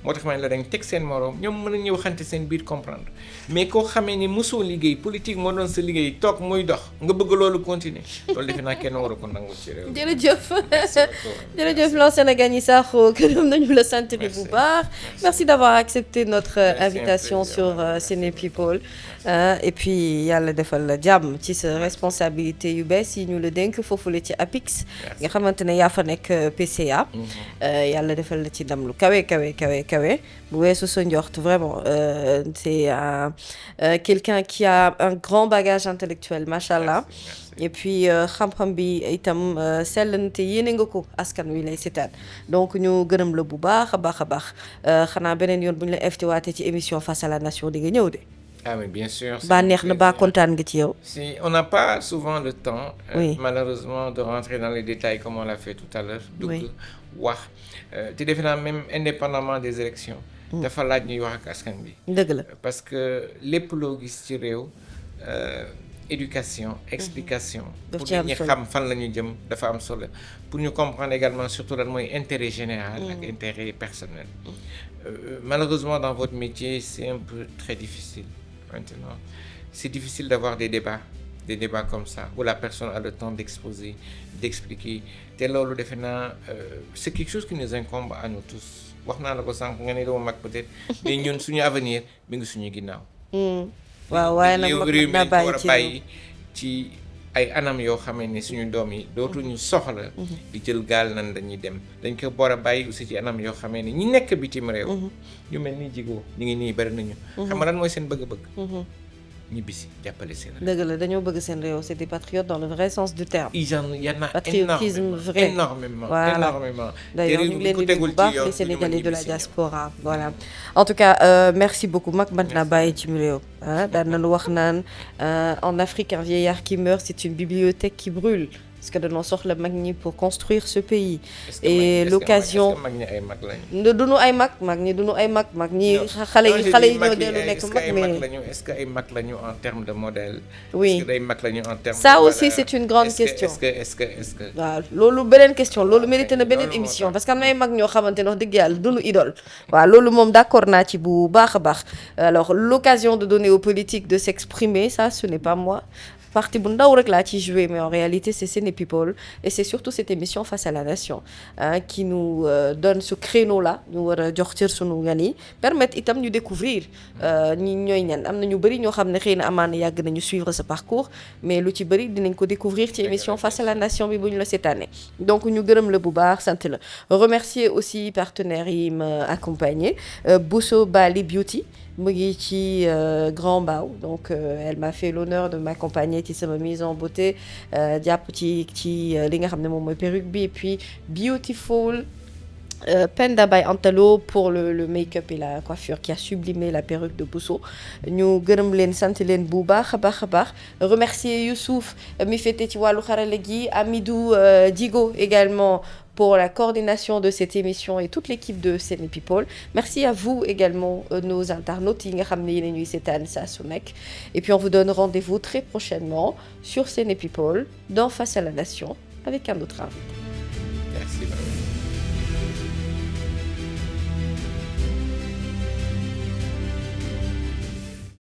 moo tax ma ne la dañ teg seen moroom ñoom mën nañu waxante seen biir comprendre mais koo xamee ni mosoo liggéey politique moo doon sa liggéey toog muy dox nga bëgg loolu continuer loolu defe naa kenn waru ko nangu ci réew mi. jërëjëf jërëjëf Lansana Gagny Sakho gërëm nañu la sant bi bu baax. merci d'avoir accepté notre invitation sur Séné People. et puis yàlla defal la jàmm ci sa responsabilité yu bees yi ñu la dénk foofu la ci APIX nga xamante ne yaa fa nekk PCA yàlla defal la ci ndam lu kawe bu weesu sa njort vraiment c'est quelqu'un qui a un grand bagage intellectuel machallah et puis xam-xam bi itam sell na te yéene nga ko askan wi lay seetaan donc ñu gërëm la bu baax a baax xanaa beneen yoon bu ñu la invité waatee ci émission Face à la Nation di nga ñëw de. Ah mais bien sûr. ba neex na ba kontaan nga ci yow. Si on n'a pas souvent le temps. Oui. Malheureusement de rentrer dans les détails comme on l'a fait tout à l'heure. Oui. dugg wax te defe naa même indépendamment des élections. dafa laaj ñuy wax ak askan bi. dëgg la parce que lépp loo gis ci réew. éducation explication. pour nit ñi xam fan la ñu jëm dafa am solo pour ñu comprendre également surtout lan mooy intérêt général. ak intérêt personnel. Malheureusement dans votre métier c'est un peu très difficile. Maintenant, c'est difficile d'avoir des débats comme ça, où la personne a le temps d'exposer, d'expliquer. te loolu defe naa c'est quelque chose qui nous incombe à nous tous wax naa la ko sànq nga ne dama mag peut-être mais ñun suñu avenir mi ngi suñu ginnaaw. waaw waaye nag réew mi dañ ko war a bàyyi ci ay anam yoo xamee ne suñu doom yi dootuñu soxla. di jël gaal nan dañuy dem dañ ko war a bàyyi aussi ci anam yoo xamee ne ñi nekk bitim réew. ñu mel ni jigoo ñu ngi nii bari nañu. xam nga lan mooy seen bëgg-bëgg. ñibbisi jàppale seen réew. dëgg la dañoo bëgg seen réew c'est des patriotes dans le vrai sens du terme. il y en a patriotisme vrai énormément. d'ailleurs ñu ngi leen di nuyu bu baax les Sénégalais de la diaspora voilà. en tout cas merci beaucoup mag mën naa bàyyi ci réew. daan nañu wax naan en Afrique un vieillard qui meurt c'est une bibliothèque qui brûle. parce que dañoo soxla mag ñi pour construire ce pays. et l'occasion mag ñi ay mag lañu. duñu ay mag ñi duñu ay mag ñi xale yi ñoo dellu nekk mag mais est-ce que ay mag lañu en termes de modèle. oui est-ce que ay mag lañu en termes ça aussi c'est une grande question. est-ce que waaw loolu beneen question loolu mérité na beneen émission parce que am na ay mag ñoo xamante ne wax dëgg yàlla duñu idole. waaw loolu moom d'accord naa ci bu baax a baax alors l'occasion de donner aux politiques de s'exprimer ça ce n'est pas moi. partie bu ndaw rek laa ci jouer mais en réalité c'est Séné People et c'est surtout cette émission Face à la Nation qui nous donne ce créneau là ñu war a jox cër sunu gan yi permettre itam ñu découvrir ñi ñooy ñan am na ñu bëri ñoo xam ne xëy na amaana yàgg nañu suivre ce parcours mais lu ci bëri dinañ ko découvrir ci émission Face à la Nation bi bu ñu la seetaanee donc ñu gërëm la bu baax sant la remercier aussi partenaires yi ma accompagné Bousso Bali Beauty mu ngi ci Grand Mbao donc elle m'a fait l'honneur de m'accompagner ci sama mise en beauté jàpp ci li nga xam ne moom mooy perruque bi et puis Beautiful Penda Bay Antalo pour le make-up et la coiffure qui a sublimé la perruque de Bousso ñu gërëm leen sant leen bu baax a baax a baax remercier Youssouf mi féete ci wàllu xarale gi Amidou Digo également pour la coordination de cette émission et toute l'équipe de Séné People. Merci à vous également nos internautes yi nga xam ne yéen a ñuy seetaan saa su nekk et puis on vous donne rendez-vous très prochainement sur Séné People dans Face à la Nation avec un autre invité. Merci.